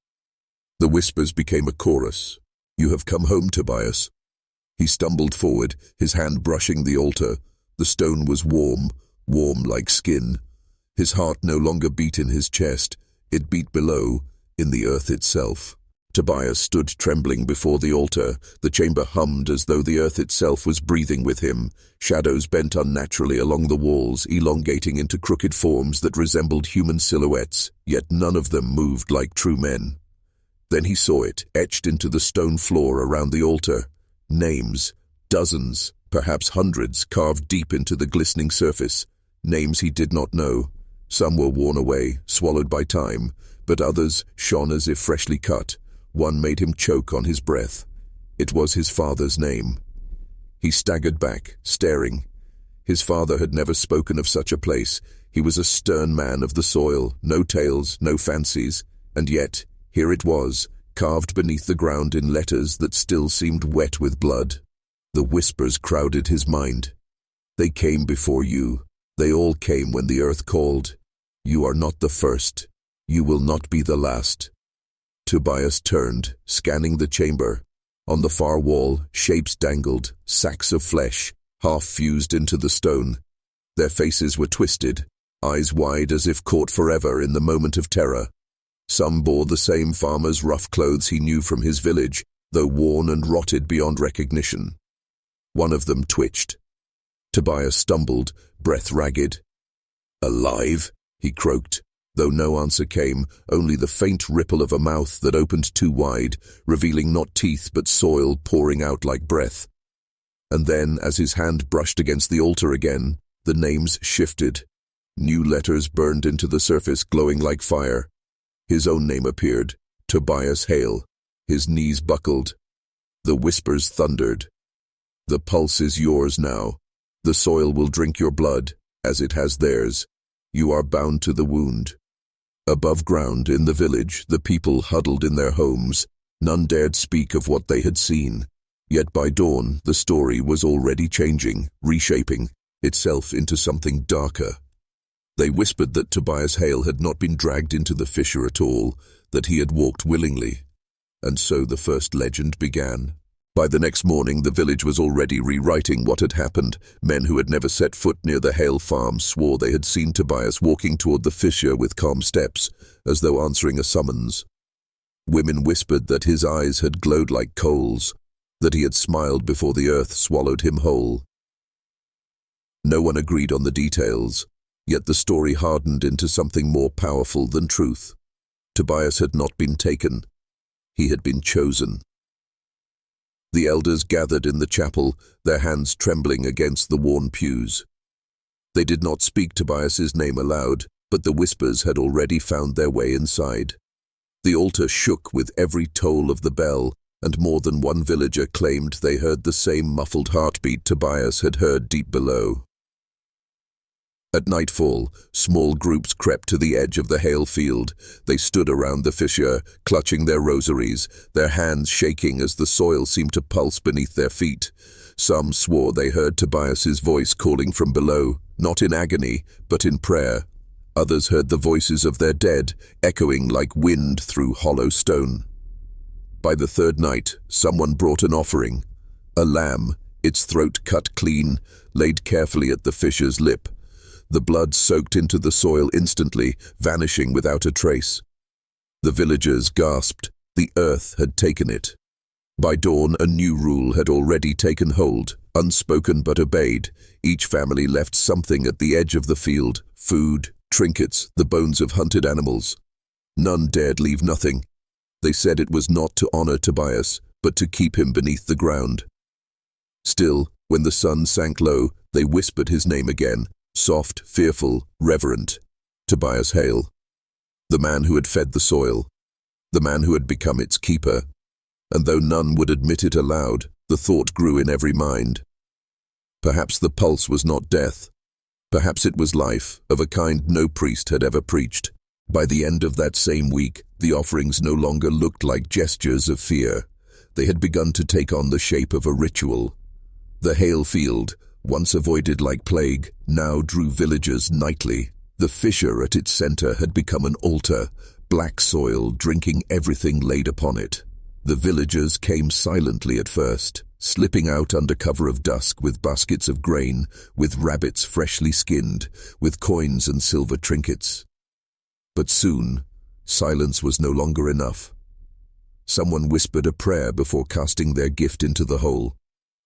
The whispers became a chorus. "You have come home, Tobias." He stumbled forward, his hand brushing the altar. The stone was warm, warm like skin. His heart no longer beat in his chest. It beat below, in the earth itself. Tobias stood trembling before the altar. The chamber hummed as though the earth itself was breathing with him. Shadows bent unnaturally along the walls, elongating into crooked forms that resembled human silhouettes, yet none of them moved like true men. Then he saw it, etched into the stone floor around the altar. Names, dozens, perhaps hundreds, carved deep into the glistening surface. Names he did not know. Some were worn away, swallowed by time, but others shone as if freshly cut. One made him choke on his breath. It was his father's name. He staggered back, staring. His father had never spoken of such a place. He was a stern man of the soil, no tales, no fancies, and yet, here it was, carved beneath the ground in letters that still seemed wet with blood. The whispers crowded his mind. "They came before you. They all came when the earth called. You are not the first. You will not be the last. Tobias turned, scanning the chamber. On the far wall, shapes dangled, sacks of flesh, half fused into the stone. Their faces were twisted, eyes wide as if caught forever in the moment of terror. Some bore the same farmer's rough clothes he knew from his village, though worn and rotted beyond recognition. One of them twitched. Tobias stumbled, breath ragged. "Alive?" he croaked, though no answer came, only the faint ripple of a mouth that opened too wide, revealing not teeth but soil pouring out like breath. And then, as his hand brushed against the altar again, the names shifted. New letters burned into the surface, glowing like fire. His own name appeared, Tobias Hale. His knees buckled. The whispers thundered. "The pulse is yours now. The soil will drink your blood, as it has theirs. You are bound to the wound." Above ground, in the village, the people huddled in their homes. None dared speak of what they had seen. Yet by dawn, the story was already changing, reshaping itself into something darker. They whispered that Tobias Hale had not been dragged into the fissure at all, that he had walked willingly. And so the first legend began. By the next morning, the village was already rewriting what had happened. Men who had never set foot near the Hale farm swore they had seen Tobias walking toward the fissure with calm steps, as though answering a summons. Women whispered that his eyes had glowed like coals, that he had smiled before the earth swallowed him whole. No one agreed on the details, yet the story hardened into something more powerful than truth. Tobias had not been taken. He had been chosen. The elders gathered in the chapel, their hands trembling against the worn pews. They did not speak Tobias's name aloud, but the whispers had already found their way inside. The altar shook with every toll of the bell, and more than one villager claimed they heard the same muffled heartbeat Tobias had heard deep below. At nightfall, small groups crept to the edge of the Hale field. They stood around the fissure, clutching their rosaries, their hands shaking as the soil seemed to pulse beneath their feet. Some swore they heard Tobias's voice calling from below, not in agony, but in prayer. Others heard the voices of their dead, echoing like wind through hollow stone. By the third night, someone brought an offering. A lamb, its throat cut clean, laid carefully at the fissure's lip. The blood soaked into the soil instantly, vanishing without a trace. The villagers gasped. The earth had taken it. By dawn, a new rule had already taken hold, unspoken but obeyed. Each family left something at the edge of the field: food, trinkets, the bones of hunted animals. None dared leave nothing. They said it was not to honor Tobias, but to keep him beneath the ground. Still, when the sun sank low, they whispered his name again. Soft, fearful, reverent. Tobias Hale. The man who had fed the soil. The man who had become its keeper. And though none would admit it aloud, the thought grew in every mind. Perhaps the pulse was not death. Perhaps it was life, of a kind no priest had ever preached. By the end of that same week, the offerings no longer looked like gestures of fear. They had begun to take on the shape of a ritual. The Hale field, once avoided like plague, now drew villagers nightly. The fissure at its center had become an altar, black soil drinking everything laid upon it. The villagers came silently at first, slipping out under cover of dusk with baskets of grain, with rabbits freshly skinned, with coins and silver trinkets. But soon, silence was no longer enough. Someone whispered a prayer before casting their gift into the hole.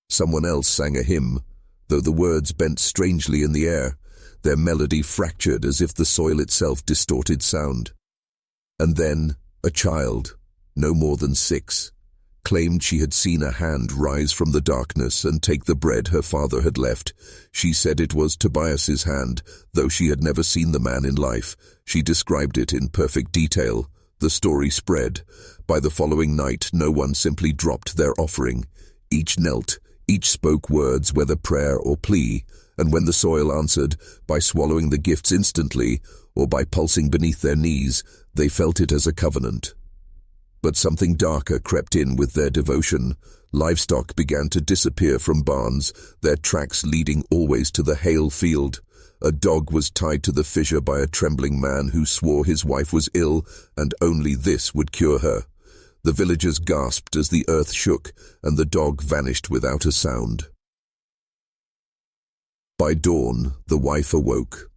Someone else sang a hymn, though the words bent strangely in the air, their melody fractured as if the soil itself distorted sound. And then, a child, no more than 6, claimed she had seen a hand rise from the darkness and take the bread her father had left. She said it was Tobias's hand, though she had never seen the man in life. She described it in perfect detail. The story spread. By the following night, no one simply dropped their offering. Each knelt. Each spoke words, whether prayer or plea, and when the soil answered, by swallowing the gifts instantly, or by pulsing beneath their knees, they felt it as a covenant. But something darker crept in with their devotion. Livestock began to disappear from barns, their tracks leading always to the Hale field. A dog was tied to the fissure by a trembling man who swore his wife was ill and only this would cure her. The villagers gasped as the earth shook and the dog vanished without a sound. By dawn, the wife awoke.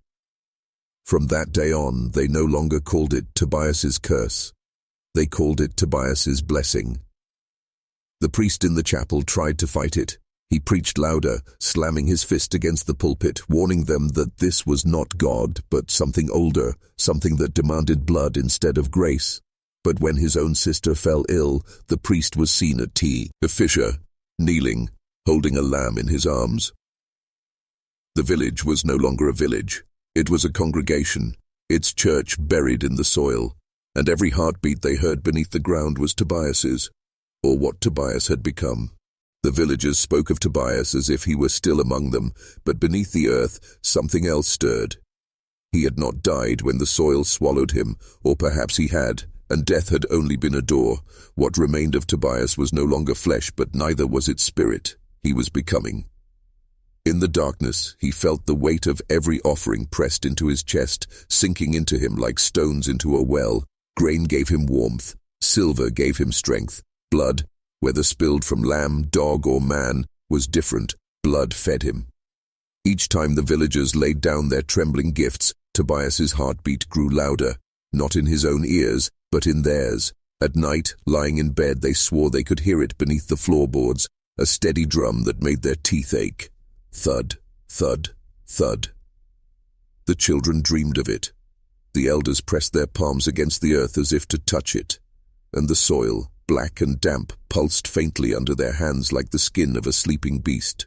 From that day on, they no longer called it Tobias's curse. They called it Tobias's blessing. The priest in the chapel tried to fight it. He preached louder, slamming his fist against the pulpit, warning them that this was not God, but something older, something that demanded blood instead of grace. But when his own sister fell ill, the priest was seen at the fissure, kneeling, holding a lamb in his arms. The village was no longer a village. It was a congregation, its church buried in the soil, and every heartbeat they heard beneath the ground was Tobias's, or what Tobias had become. The villagers spoke of Tobias as if he were still among them, but beneath the earth, something else stirred. He had not died when the soil swallowed him, or perhaps he had, and death had only been a door. What remained of Tobias was no longer flesh, but neither was its spirit. He was becoming. In the darkness, he felt the weight of every offering pressed into his chest, sinking into him like stones into a well. Grain gave him warmth, silver gave him strength, blood, whether spilled from lamb, dog, or man, was different. Blood fed him. Each time the villagers laid down their trembling gifts, Tobias's heartbeat grew louder, not in his own ears, but in theirs. At night, lying in bed, they swore they could hear it beneath the floorboards, a steady drum that made their teeth ache. Thud, thud, thud. The children dreamed of it. The elders pressed their palms against the earth as if to touch it, and the soil, black and damp, pulsed faintly under their hands like the skin of a sleeping beast.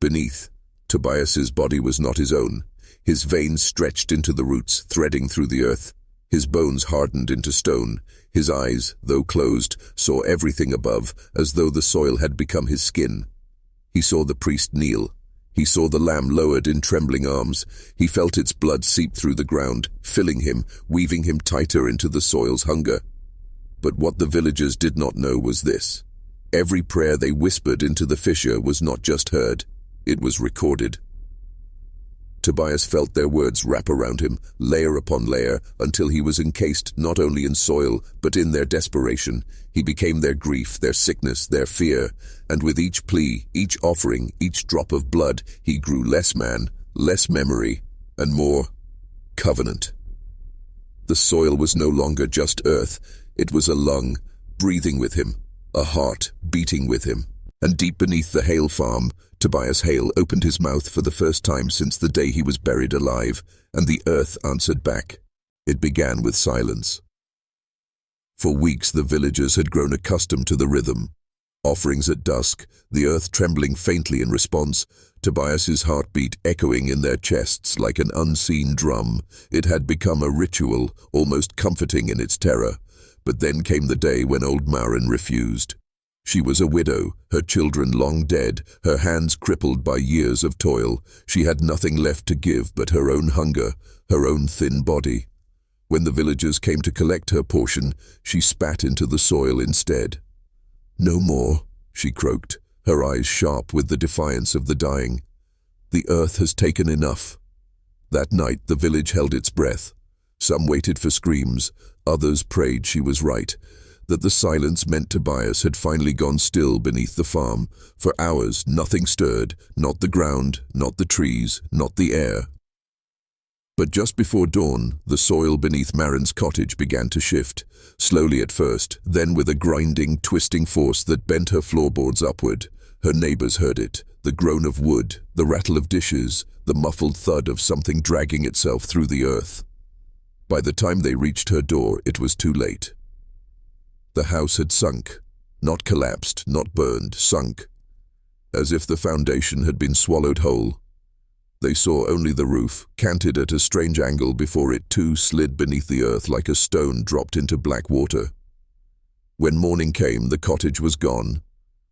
Beneath, Tobias's body was not his own. His veins stretched into the roots, threading through the earth. His bones hardened into stone. His eyes, though closed, saw everything above, as though the soil had become his skin. He saw the priest kneel. He saw the lamb lowered in trembling arms. He felt its blood seep through the ground, filling him, weaving him tighter into the soil's hunger. But what the villagers did not know was this. Every prayer they whispered into the fissure was not just heard, it was recorded. Tobias felt their words wrap around him, layer upon layer, until he was encased not only in soil, but in their desperation. He became their grief, their sickness, their fear, and with each plea, each offering, each drop of blood, he grew less man, less memory, and more covenant. The soil was no longer just earth, it was a lung, breathing with him, a heart beating with him. And deep beneath the Hale farm, Tobias Hale opened his mouth for the first time since the day he was buried alive, and the earth answered back. It began with silence. For weeks the villagers had grown accustomed to the rhythm. Offerings at dusk, the earth trembling faintly in response, Tobias's heartbeat echoing in their chests like an unseen drum. It had become a ritual, almost comforting in its terror. But then came the day when old Marin refused. She was a widow, her children long dead, her hands crippled by years of toil. She had nothing left to give but her own hunger, her own thin body. When the villagers came to collect her portion, she spat into the soil instead. "No more," she croaked, her eyes sharp with the defiance of the dying. "The earth has taken enough." That night the village held its breath. Some waited for screams, others prayed she was right, that the silence meant Tobias had finally gone still beneath the farm. For hours nothing stirred, not the ground, not the trees, not the air. But just before dawn, the soil beneath Marin's cottage began to shift, slowly at first, then with a grinding, twisting force that bent her floorboards upward. Her neighbors heard it, the groan of wood, the rattle of dishes, the muffled thud of something dragging itself through the earth. By the time they reached her door, it was too late. The house had sunk, not collapsed, not burned, sunk, as if the foundation had been swallowed whole. They saw only the roof, canted at a strange angle before it too slid beneath the earth like a stone dropped into black water. When morning came, the cottage was gone.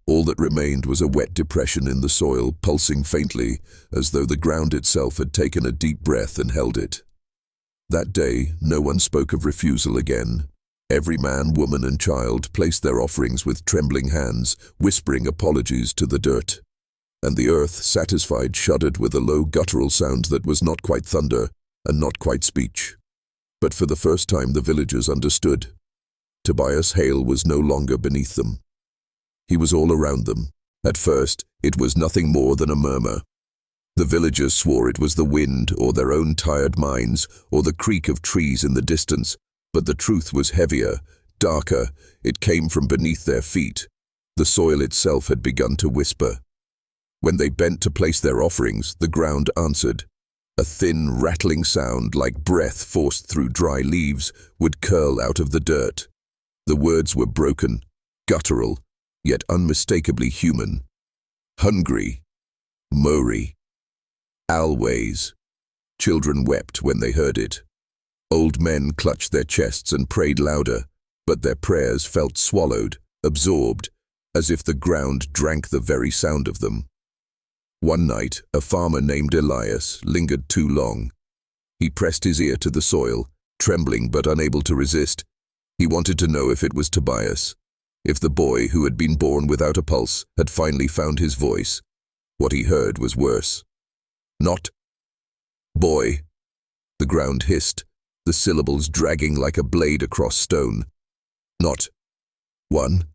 All that remained was a wet depression in the soil, pulsing faintly, as though the ground itself had taken a deep breath and held it. That day, no one spoke of refusal again. Every man, woman, and child placed their offerings with trembling hands, whispering apologies to the dirt. and the earth, satisfied, shuddered with a low guttural sound that was not quite thunder and not quite speech. But for the first time the villagers understood. Tobias Hale was no longer beneath them. He was all around them. At first, it was nothing more than a murmur. The villagers swore it was the wind or their own tired minds or the creak of trees in the distance, but the truth was heavier, darker. It came from beneath their feet. The soil itself had begun to whisper. When they bent to place their offerings, the ground answered. A thin, rattling sound, like breath forced through dry leaves, would curl out of the dirt. The words were broken, guttural, yet unmistakably human. Hungry, Murray, always. Children wept when they heard it. Old men clutched their chests and prayed louder, but their prayers felt swallowed, absorbed, as if the ground drank the very sound of them. One night, a farmer named Elias lingered too long. He pressed his ear to the soil, trembling but unable to resist. He wanted to know if it was Tobias, if the boy who had been born without a pulse had finally found his voice. What he heard was worse. Not boy. The ground hissed, the syllables dragging like a blade across stone. Not one.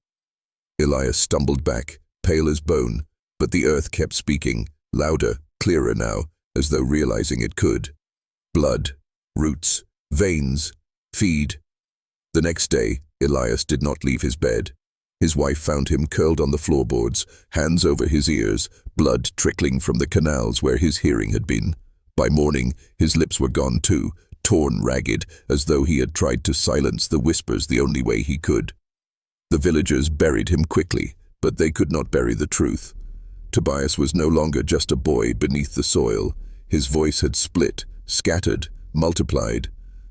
Elias stumbled back, pale as bone, but the earth kept speaking, louder, clearer now, as though realizing it could. Blood, roots, veins, feed. The next day, Elias did not leave his bed. His wife found him curled on the floorboards, hands over his ears, blood trickling from the canals where his hearing had been. By morning, his lips were gone too, torn ragged, as though he had tried to silence the whispers the only way he could. The villagers buried him quickly, but they could not bury the truth. Tobias was no longer just a boy beneath the soil. His voice had split, scattered, multiplied.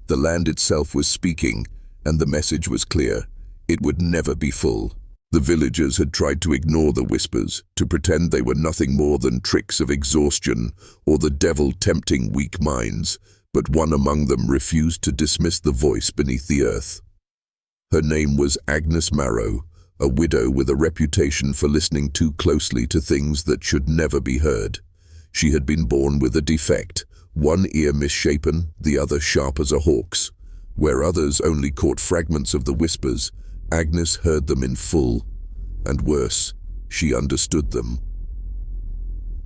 The land itself was speaking, and the message was clear. It would never be full. The villagers had tried to ignore the whispers, to pretend they were nothing more than tricks of exhaustion or the devil tempting weak minds, but one among them refused to dismiss the voice beneath the earth. Her name was Agnes Marrow, a widow with a reputation for listening too closely to things that should never be heard. She had been born with a defect, one ear misshapen, the other sharp as a hawk's. Where others only caught fragments of the whispers, Agnes heard them in full, and worse, she understood them.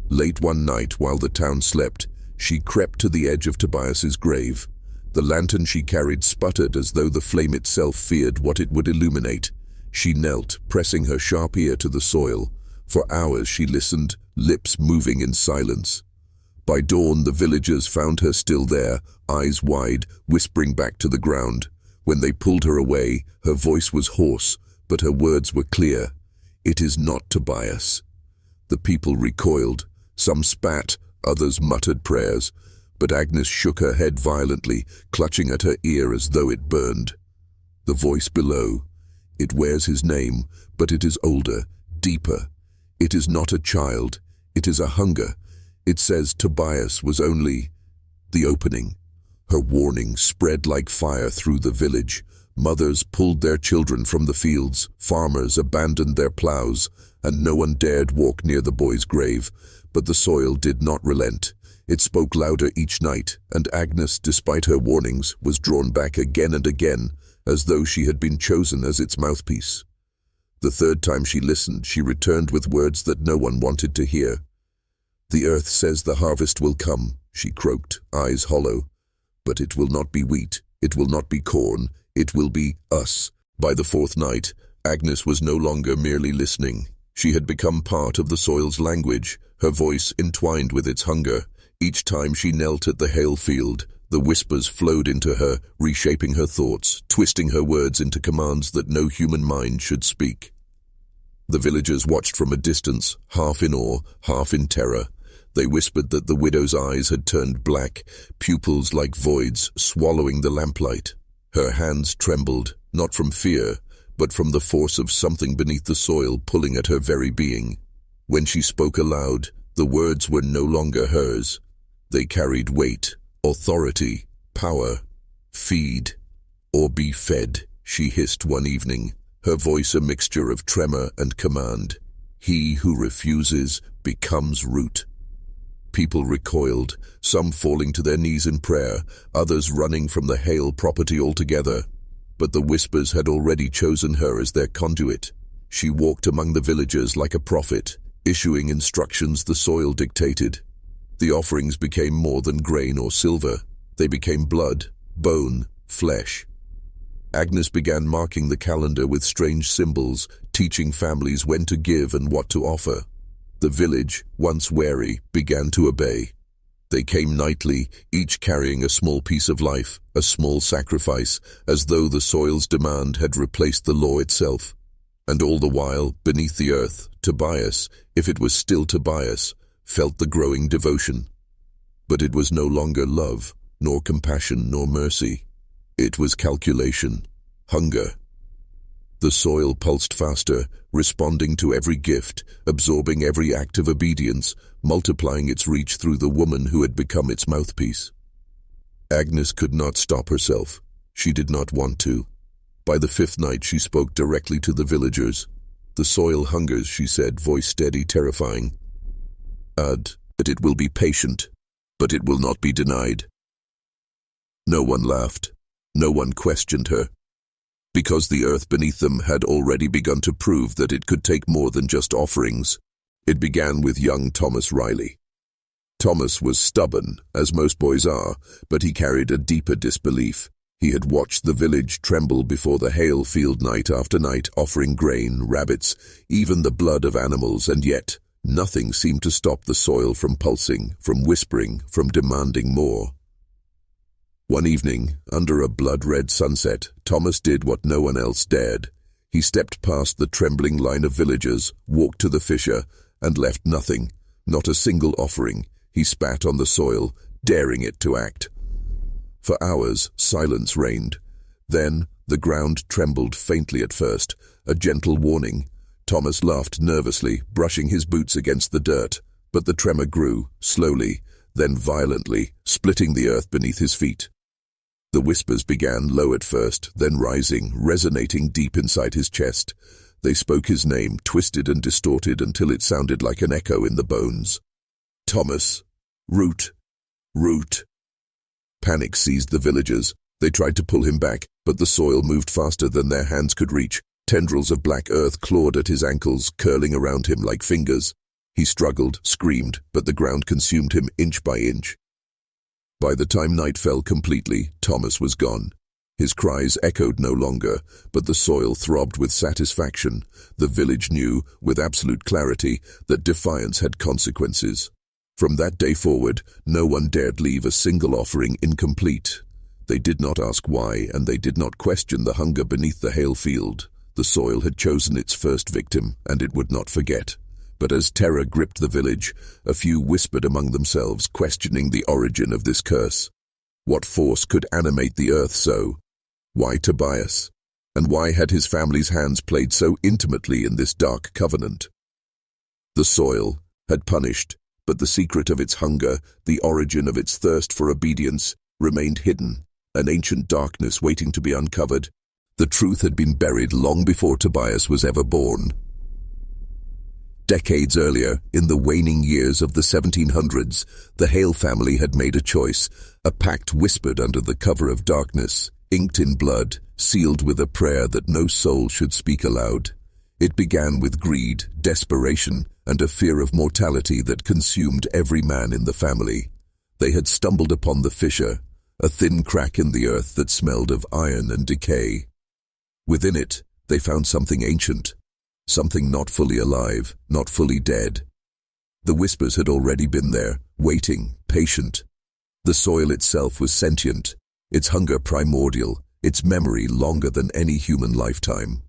Late one night, while the town slept, she crept to the edge of Tobias's grave. The lantern she carried sputtered as though the flame itself feared what it would illuminate. She knelt, pressing her sharp ear to the soil. For hours she listened, lips moving in silence. By dawn, the villagers found her still there, eyes wide, whispering back to the ground. When they pulled her away, her voice was hoarse, but her words were clear. "It is not Tobias." The people recoiled. Some spat, others muttered prayers, but Agnes shook her head violently, clutching at her ear as though it burned. The voice below. "It wears his name, but it is older, deeper. It is not a child, it is a hunger. It says Tobias was only the opening." Her warning spread like fire through the village. Mothers pulled their children from the fields, farmers abandoned their plows, and no one dared walk near the boy's grave. But the soil did not relent. It spoke louder each night, and Agnes, despite her warnings, was drawn back again and again, as though she had been chosen as its mouthpiece. The third time she listened, she returned with words that no one wanted to hear. "The earth says the harvest will come," she croaked, eyes hollow. "But it will not be wheat, it will not be corn, it will be us." By the fourth night, Agnes was no longer merely listening. She had become part of the soil's language, her voice entwined with its hunger. Each time she knelt at the Hale field, the whispers flowed into her, reshaping her thoughts, twisting her words into commands that no human mind should speak. The villagers watched from a distance, half in awe, half in terror. They whispered that the widow's eyes had turned black, pupils like voids swallowing the lamplight. Her hands trembled, not from fear, but from the force of something beneath the soil pulling at her very being. When she spoke aloud, the words were no longer hers. They carried weight, authority, power. "Feed, or be fed," she hissed one evening, her voice a mixture of tremor and command. He who refuses becomes root. People recoiled, some falling to their knees in prayer, others running from the Hale property altogether. But the Whispers had already chosen her as their conduit. She walked among the villagers like a prophet, issuing instructions the soil dictated. The offerings became more than grain or silver. They became blood, bone, flesh. Agnes began marking the calendar with strange symbols, teaching families when to give and what to offer. The village, once wary, began to obey. They came nightly, each carrying a small piece of life, a small sacrifice, as though the soil's demand had replaced the law itself. And all the while, beneath the earth, Tobias, if it was still Tobias, felt the growing devotion. But it was no longer love, nor compassion, nor mercy. It was calculation, hunger. The soil pulsed faster, responding to every gift, absorbing every act of obedience, multiplying its reach through the woman who had become its mouthpiece. Agnes could not stop herself. She did not want to. By the fifth night she spoke directly to the villagers. "The soil hungers," she said, voice steady, terrifying. "Add that it will be patient, but it will not be denied." No one laughed. No one questioned her. Because the earth beneath them had already begun to prove that it could take more than just offerings. It began with young Thomas Riley. Thomas was stubborn, as most boys are, but he carried a deeper disbelief. He had watched the village tremble before the Hale field night after night, offering grain, rabbits, even the blood of animals, and yet nothing seemed to stop the soil from pulsing, from whispering, from demanding more. One evening, under a blood-red sunset, Thomas did what no one else dared. He stepped past the trembling line of villagers, walked to the fissure, and left nothing, not a single offering. He spat on the soil, daring it to act. For hours, silence reigned. Then, the ground trembled faintly at first, a gentle warning. Thomas laughed nervously, brushing his boots against the dirt, but the tremor grew, slowly, then violently, splitting the earth beneath his feet. The whispers began low at first, then rising, resonating deep inside his chest. They spoke his name, twisted and distorted until it sounded like an echo in the bones. "Thomas! Root! Root!" Panic seized the villagers. They tried to pull him back, but the soil moved faster than their hands could reach. Tendrils of black earth clawed at his ankles, curling around him like fingers. He struggled, screamed, but the ground consumed him inch by inch. By the time night fell completely, Thomas was gone. His cries echoed no longer, but the soil throbbed with satisfaction. The village knew, with absolute clarity, that defiance had consequences. From that day forward, no one dared leave a single offering incomplete. They did not ask why, and they did not question the hunger beneath the Hale field. The soil had chosen its first victim, and it would not forget. But as terror gripped the village, a few whispered among themselves, questioning the origin of this curse. What force could animate the earth so? Why Tobias? And why had his family's hands played so intimately in this dark covenant? The soil had punished, but the secret of its hunger, the origin of its thirst for obedience, remained hidden, an ancient darkness waiting to be uncovered. The truth had been buried long before Tobias was ever born. Decades earlier, in the waning years of the 1700s, the Hale family had made a choice, a pact whispered under the cover of darkness, inked in blood, sealed with a prayer that no soul should speak aloud. It began with greed, desperation, and a fear of mortality that consumed every man in the family. They had stumbled upon the fissure, a thin crack in the earth that smelled of iron and decay. Within it, they found something ancient, something not fully alive, not fully dead. The whispers had already been there, waiting, patient. The soil itself was sentient, its hunger primordial, its memory longer than any human lifetime.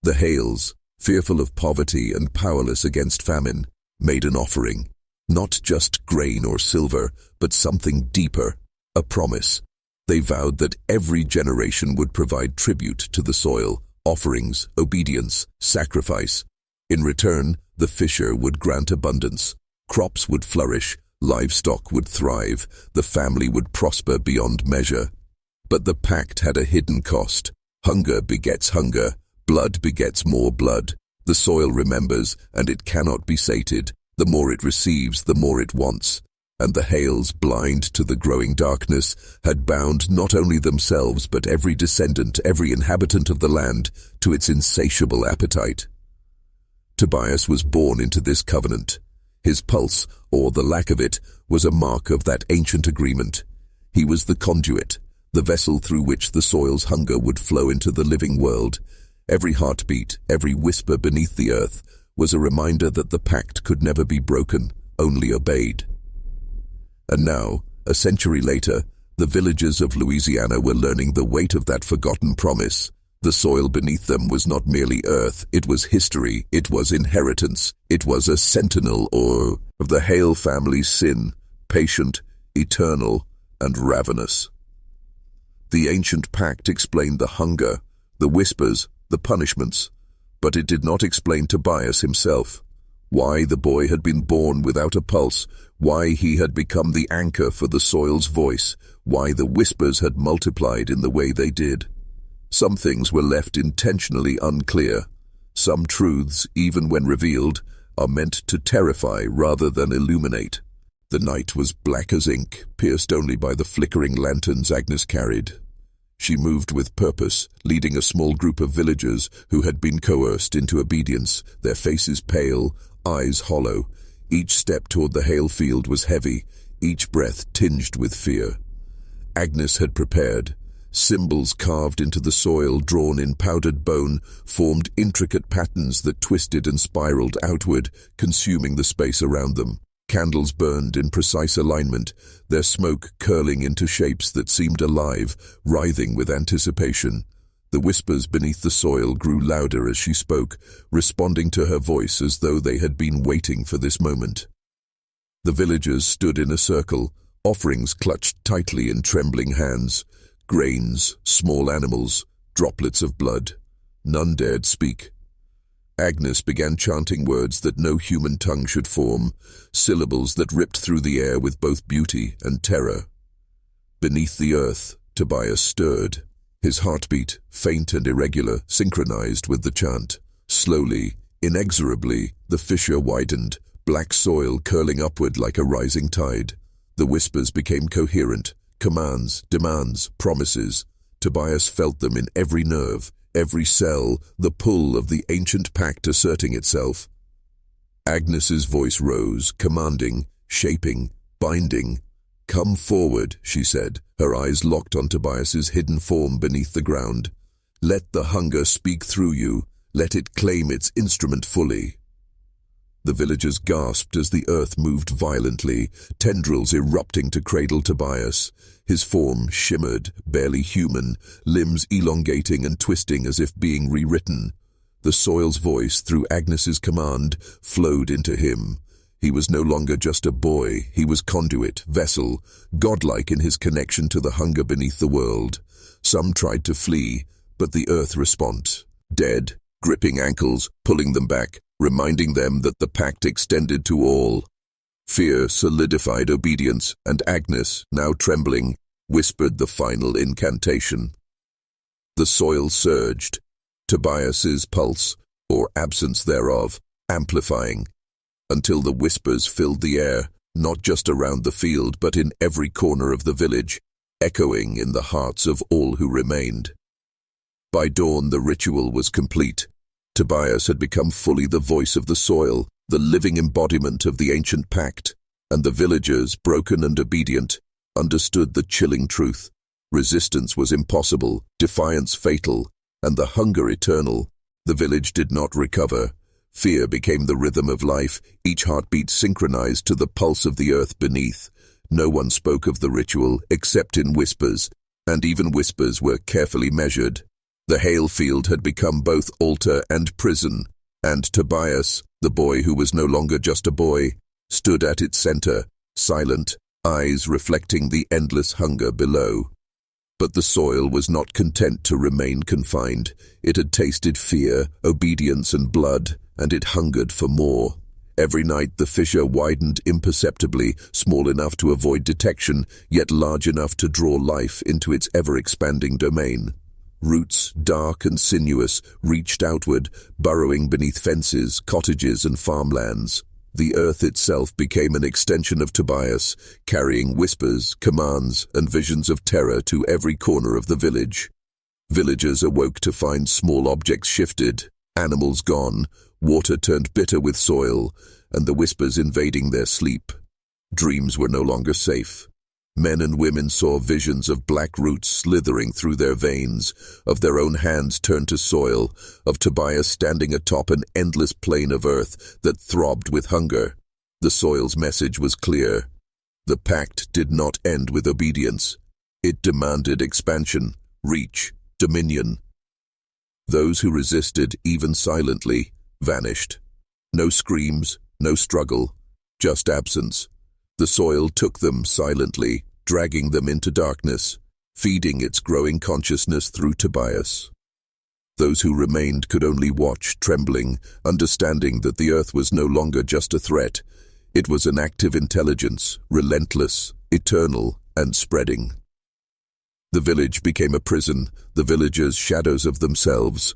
The Hales, fearful of poverty and powerless against famine, made an offering, not just grain or silver, but something deeper, a promise. They vowed that every generation would provide tribute to the soil, offerings, obedience, sacrifice. In return, the fissure would grant abundance. Crops would flourish, livestock would thrive, the family would prosper beyond measure. But the pact had a hidden cost. Hunger begets hunger, blood begets more blood, The soil remembers, and it cannot be sated. The more it receives, the more it wants. And the hails, blind to the growing darkness, had bound not only themselves but every descendant, every inhabitant of the land, to its insatiable appetite. Tobias was born into this covenant. His pulse, or the lack of it, was a mark of that ancient agreement. He was the conduit, the vessel through which the soil's hunger would flow into the living world. Every heartbeat, every whisper beneath the earth, was a reminder that the pact could never be broken, only obeyed. And now, a century later, the villagers of Louisiana were learning the weight of that forgotten promise. The soil beneath them was not merely earth, it was history, it was inheritance, it was a sentinel of the Hale family's sin, patient, eternal, and ravenous. The ancient pact explained the hunger, the whispers, the punishments, but it did not explain Tobias himself. Why the boy had been born without a pulse, why he had become the anchor for the soil's voice, why the whispers had multiplied in the way they did. Some things were left intentionally unclear. Some truths, even when revealed, are meant to terrify rather than illuminate. The night was black as ink, pierced only by the flickering lanterns Agnes carried. She moved with purpose, leading a small group of villagers who had been coerced into obedience, their faces pale, eyes hollow. Each step toward the Hale field was heavy, each breath tinged with fear. Agnes had prepared. Symbols carved into the soil, drawn in powdered bone, formed intricate patterns that twisted and spiraled outward, consuming the space around them. Candles burned in precise alignment, their smoke curling into shapes that seemed alive, writhing with anticipation. The whispers beneath the soil grew louder as she spoke, responding to her voice as though they had been waiting for this moment. The villagers stood in a circle, offerings clutched tightly in trembling hands. Grains, small animals, droplets of blood. None dared speak. Agnes began chanting words that no human tongue should form, syllables that ripped through the air with both beauty and terror. Beneath the earth, Tobias stirred. His heartbeat, faint and irregular, synchronized with the chant. Slowly, inexorably, the fissure widened, black soil curling upward like a rising tide. The whispers became coherent, commands, demands, promises. Tobias felt them in every nerve, every cell, the pull of the ancient pact asserting itself. Agnes's voice rose, commanding, shaping, binding. "Come forward," she said, her eyes locked on Tobias's hidden form beneath the ground. "Let the hunger speak through you. Let it claim its instrument fully." The villagers gasped as the earth moved violently, tendrils erupting to cradle Tobias. His form shimmered, barely human, limbs elongating and twisting as if being rewritten. The soil's voice, through Agnes's command, flowed into him. He was no longer just a boy, he was conduit, vessel, godlike in his connection to the hunger beneath the world. Some tried to flee, but the earth responded. Dead, gripping ankles, pulling them back, reminding them that the pact extended to all. Fear solidified obedience, and Agnes, now trembling, whispered the final incantation. The soil surged, Tobias's pulse, or absence thereof, amplifying, until the whispers filled the air, not just around the field but in every corner of the village, echoing in the hearts of all who remained. By dawn the ritual was complete. Tobias had become fully the voice of the soil, the living embodiment of the ancient pact, and the villagers, broken and obedient, understood the chilling truth. Resistance was impossible, defiance fatal, and the hunger eternal. The village did not recover. Fear became the rhythm of life, each heartbeat synchronized to the pulse of the earth beneath. No one spoke of the ritual, except in whispers, and even whispers were carefully measured. The Hale field had become both altar and prison, and Tobias, the boy who was no longer just a boy, stood at its center, silent, eyes reflecting the endless hunger below. But the soil was not content to remain confined. It had tasted fear, obedience, and blood, and it hungered for more. Every night the fissure widened imperceptibly, small enough to avoid detection, yet large enough to draw life into its ever-expanding domain. Roots, dark and sinuous, reached outward, burrowing beneath fences, cottages, and farmlands. The earth itself became an extension of Tobias, carrying whispers, commands, and visions of terror to every corner of the village. Villagers awoke to find small objects shifted, animals gone, water turned bitter with soil, and the whispers invading their sleep. Dreams were no longer safe. Men and women saw visions of black roots slithering through their veins, of their own hands turned to soil, of Tobias standing atop an endless plain of earth that throbbed with hunger. The soil's message was clear. The pact did not end with obedience. It demanded expansion, reach, dominion. Those who resisted, even silently, vanished. No screams, no struggle, just absence. The soil took them silently, dragging them into darkness, feeding its growing consciousness through Tobias. Those who remained could only watch, trembling, understanding that the earth was no longer just a threat. It was an active intelligence, relentless, eternal, and spreading. The village became a prison, the villagers shadows of themselves.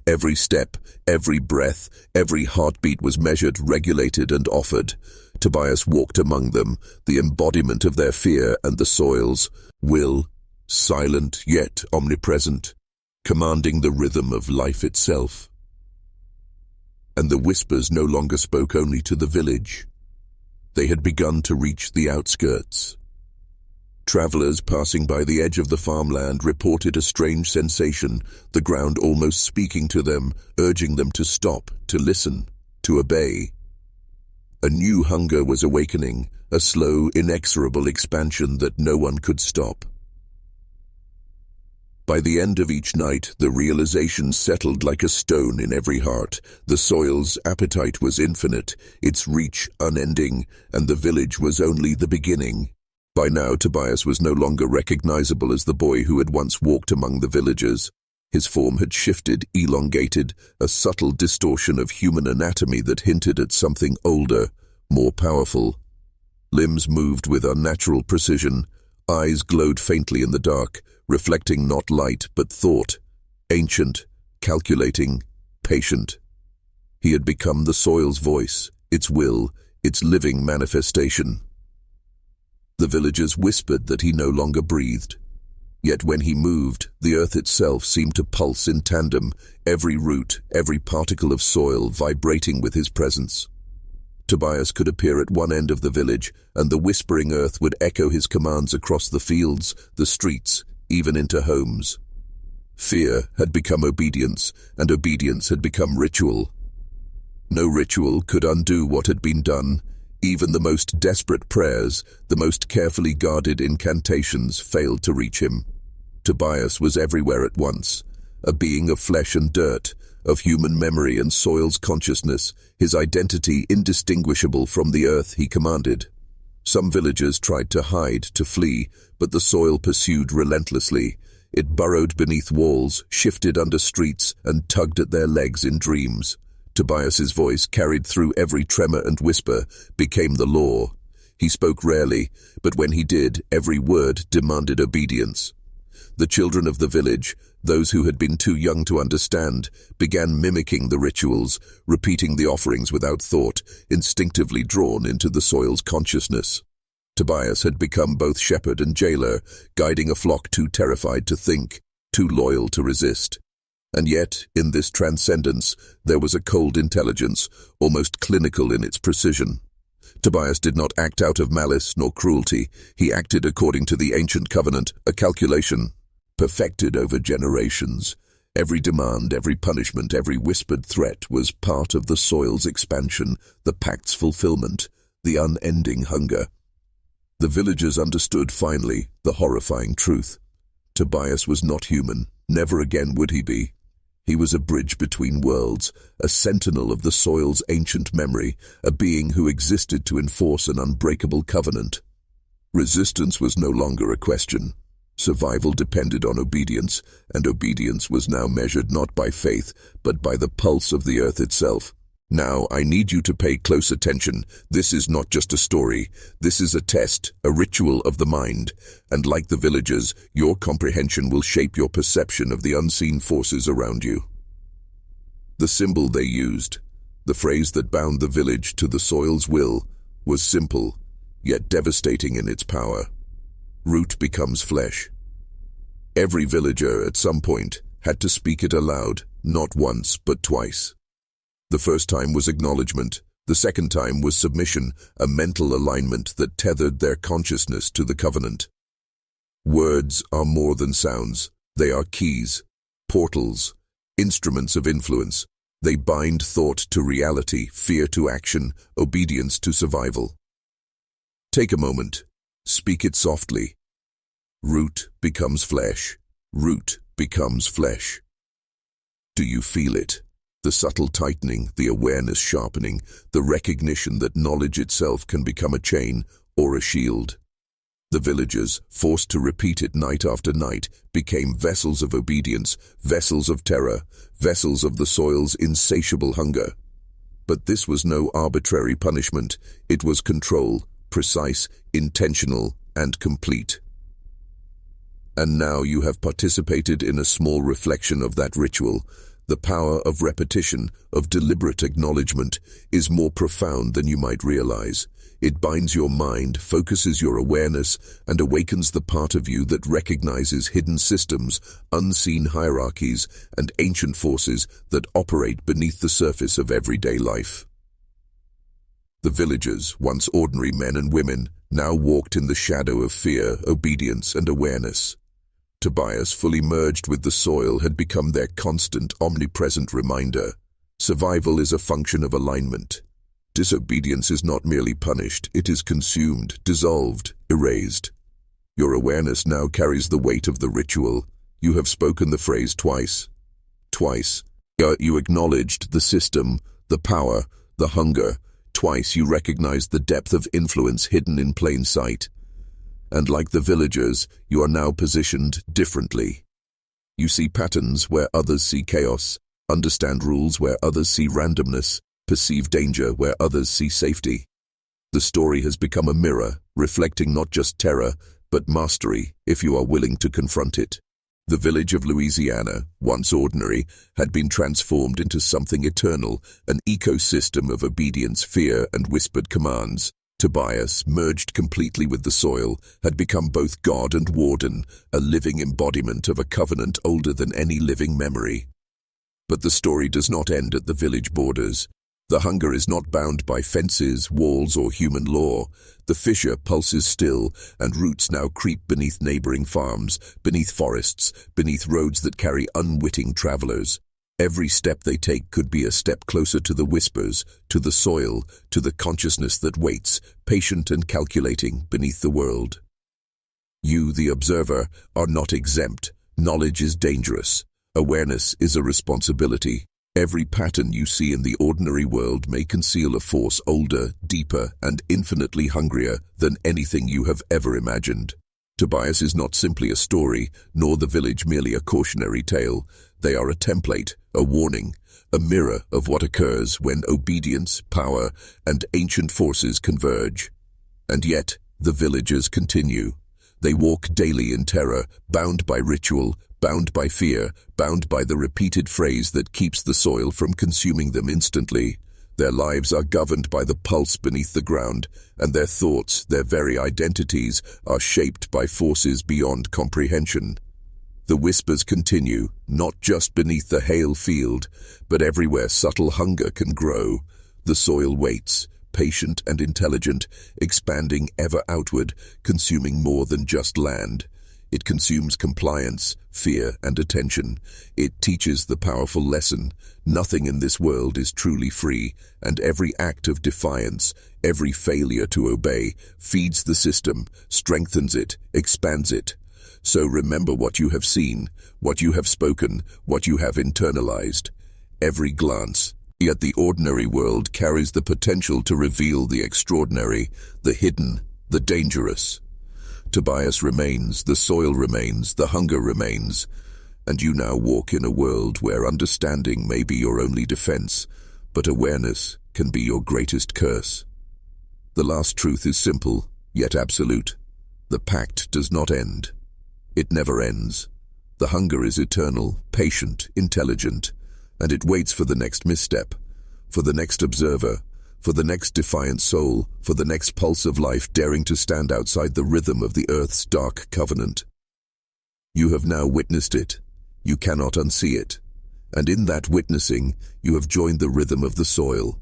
Every step, every breath, every heartbeat was measured, regulated, and offered. Tobias walked among them, the embodiment of their fear and the soil's will, silent yet omnipresent, commanding the rhythm of life itself. And the whispers no longer spoke only to the village. They had begun to reach the outskirts. Travelers passing by the edge of the farmland reported a strange sensation, the ground almost speaking to them, urging them to stop, to listen, to obey. A new hunger was awakening, a slow, inexorable expansion that no one could stop. By the end of each night, the realization settled like a stone in every heart. The soil's appetite was infinite, its reach unending, and the village was only the beginning. By now, Tobias was no longer recognizable as the boy who had once walked among the villagers. His form had shifted, elongated, a subtle distortion of human anatomy that hinted at something older, more powerful. Limbs moved with unnatural precision, eyes glowed faintly in the dark, reflecting not light but thought, ancient, calculating, patient. He had become the soil's voice, its will, its living manifestation. The villagers whispered that he no longer breathed. Yet when he moved, the earth itself seemed to pulse in tandem, every root, every particle of soil vibrating with his presence. Tobias could appear at one end of the village, and the whispering earth would echo his commands across the fields, the streets, even into homes. Fear had become obedience, and obedience had become ritual. No ritual could undo what had been done. Even the most desperate prayers, the most carefully guarded incantations failed to reach him. Tobias was everywhere at once, a being of flesh and dirt, of human memory and soil's consciousness, his identity indistinguishable from the earth he commanded. Some villagers tried to hide, to flee, but the soil pursued relentlessly. It burrowed beneath walls, shifted under streets, and tugged at their legs in dreams. Tobias's voice, carried through every tremor and whisper, became the law. He spoke rarely, but when he did, every word demanded obedience. The children of the village, those who had been too young to understand, began mimicking the rituals, repeating the offerings without thought, instinctively drawn into the soil's consciousness. Tobias had become both shepherd and jailer, guiding a flock too terrified to think, too loyal to resist. And yet, in this transcendence, there was a cold intelligence, almost clinical in its precision. Tobias did not act out of malice nor cruelty. He acted according to the ancient covenant, a calculation, perfected over generations. Every demand, every punishment, every whispered threat was part of the soil's expansion, the pact's fulfillment, the unending hunger. The villagers understood finally the horrifying truth. Tobias was not human. Never again would he be. He was a bridge between worlds, a sentinel of the soil's ancient memory, a being who existed to enforce an unbreakable covenant. Resistance was no longer a question. Survival depended on obedience, and obedience was now measured not by faith, but by the pulse of the earth itself. Now, I need you to pay close attention. This is not just a story. This is a test, a ritual of the mind. And like the villagers, your comprehension will shape your perception of the unseen forces around you. The symbol they used, the phrase that bound the village to the soil's will, was simple, yet devastating in its power. Root becomes flesh. Every villager, at some point, had to speak it aloud, not once, but twice. The first time was acknowledgement. The second time was submission, a mental alignment that tethered their consciousness to the covenant. Words are more than sounds. They are keys, portals, instruments of influence. They bind thought to reality, fear to action, obedience to survival. Take a moment. Speak it softly. Root becomes flesh. Root becomes flesh. Do you feel it? The subtle tightening, the awareness sharpening, the recognition that knowledge itself can become a chain or a shield. The villagers, forced to repeat it night after night, became vessels of obedience, vessels of terror, vessels of the soil's insatiable hunger. But this was no arbitrary punishment. It was control, precise, intentional, and complete. And now you have participated in a small reflection of that ritual. The power of repetition, of deliberate acknowledgement, is more profound than you might realize. It binds your mind, focuses your awareness, and awakens the part of you that recognizes hidden systems, unseen hierarchies, and ancient forces that operate beneath the surface of everyday life. The villagers, once ordinary men and women, now walked in the shadow of fear, obedience, and awareness. Tobias, fully merged with the soil, had become their constant, omnipresent reminder. Survival is a function of alignment. Disobedience is not merely punished, it is consumed, dissolved, erased. Your awareness now carries the weight of the ritual. You have spoken the phrase twice. Twice. You acknowledged the system, the power, the hunger. Twice you recognized the depth of influence hidden in plain sight. And like the villagers, you are now positioned differently. You see patterns where others see chaos, understand rules where others see randomness, perceive danger where others see safety. The story has become a mirror, reflecting not just terror, but mastery, if you are willing to confront it. The village of Louisiana, once ordinary, had been transformed into something eternal, an ecosystem of obedience, fear, and whispered commands. Tobias, merged completely with the soil, had become both god and warden, a living embodiment of a covenant older than any living memory. But the story does not end at the village borders. The hunger is not bound by fences, walls, or human law. The fissure pulses still, and roots now creep beneath neighboring farms, beneath forests, beneath roads that carry unwitting travelers. Every step they take could be a step closer to the whispers, to the soil, to the consciousness that waits, patient and calculating, beneath the world. You, the observer, are not exempt. Knowledge is dangerous. Awareness is a responsibility. Every pattern you see in the ordinary world may conceal a force older, deeper, and infinitely hungrier than anything you have ever imagined. Tobias is not simply a story, nor the village merely a cautionary tale. They are a template, a warning, a mirror of what occurs when obedience, power, and ancient forces converge. And yet, the villagers continue. They walk daily in terror, bound by ritual, bound by fear, bound by the repeated phrase that keeps the soil from consuming them instantly. Their lives are governed by the pulse beneath the ground, and their thoughts, their very identities, are shaped by forces beyond comprehension. The whispers continue, not just beneath the hail field, but everywhere subtle hunger can grow. The soil waits, patient and intelligent, expanding ever outward, consuming more than just land. It consumes compliance, fear, and attention. It teaches the powerful lesson: nothing in this world is truly free, and every act of defiance, every failure to obey, feeds the system, strengthens it, expands it. So remember what you have seen, what you have spoken, what you have internalized. Every glance, yet the ordinary world carries the potential to reveal the extraordinary, the hidden, the dangerous. Tobias remains, the soil remains, the hunger remains, and you now walk in a world where understanding may be your only defense, but awareness can be your greatest curse. The last truth is simple, yet absolute. The pact does not end. It never ends. The hunger is eternal, patient, intelligent, and it waits for the next misstep, for the next observer, for the next defiant soul, for the next pulse of life daring to stand outside the rhythm of the earth's dark covenant. You have now witnessed it. You cannot unsee it. And in that witnessing, you have joined the rhythm of the soil,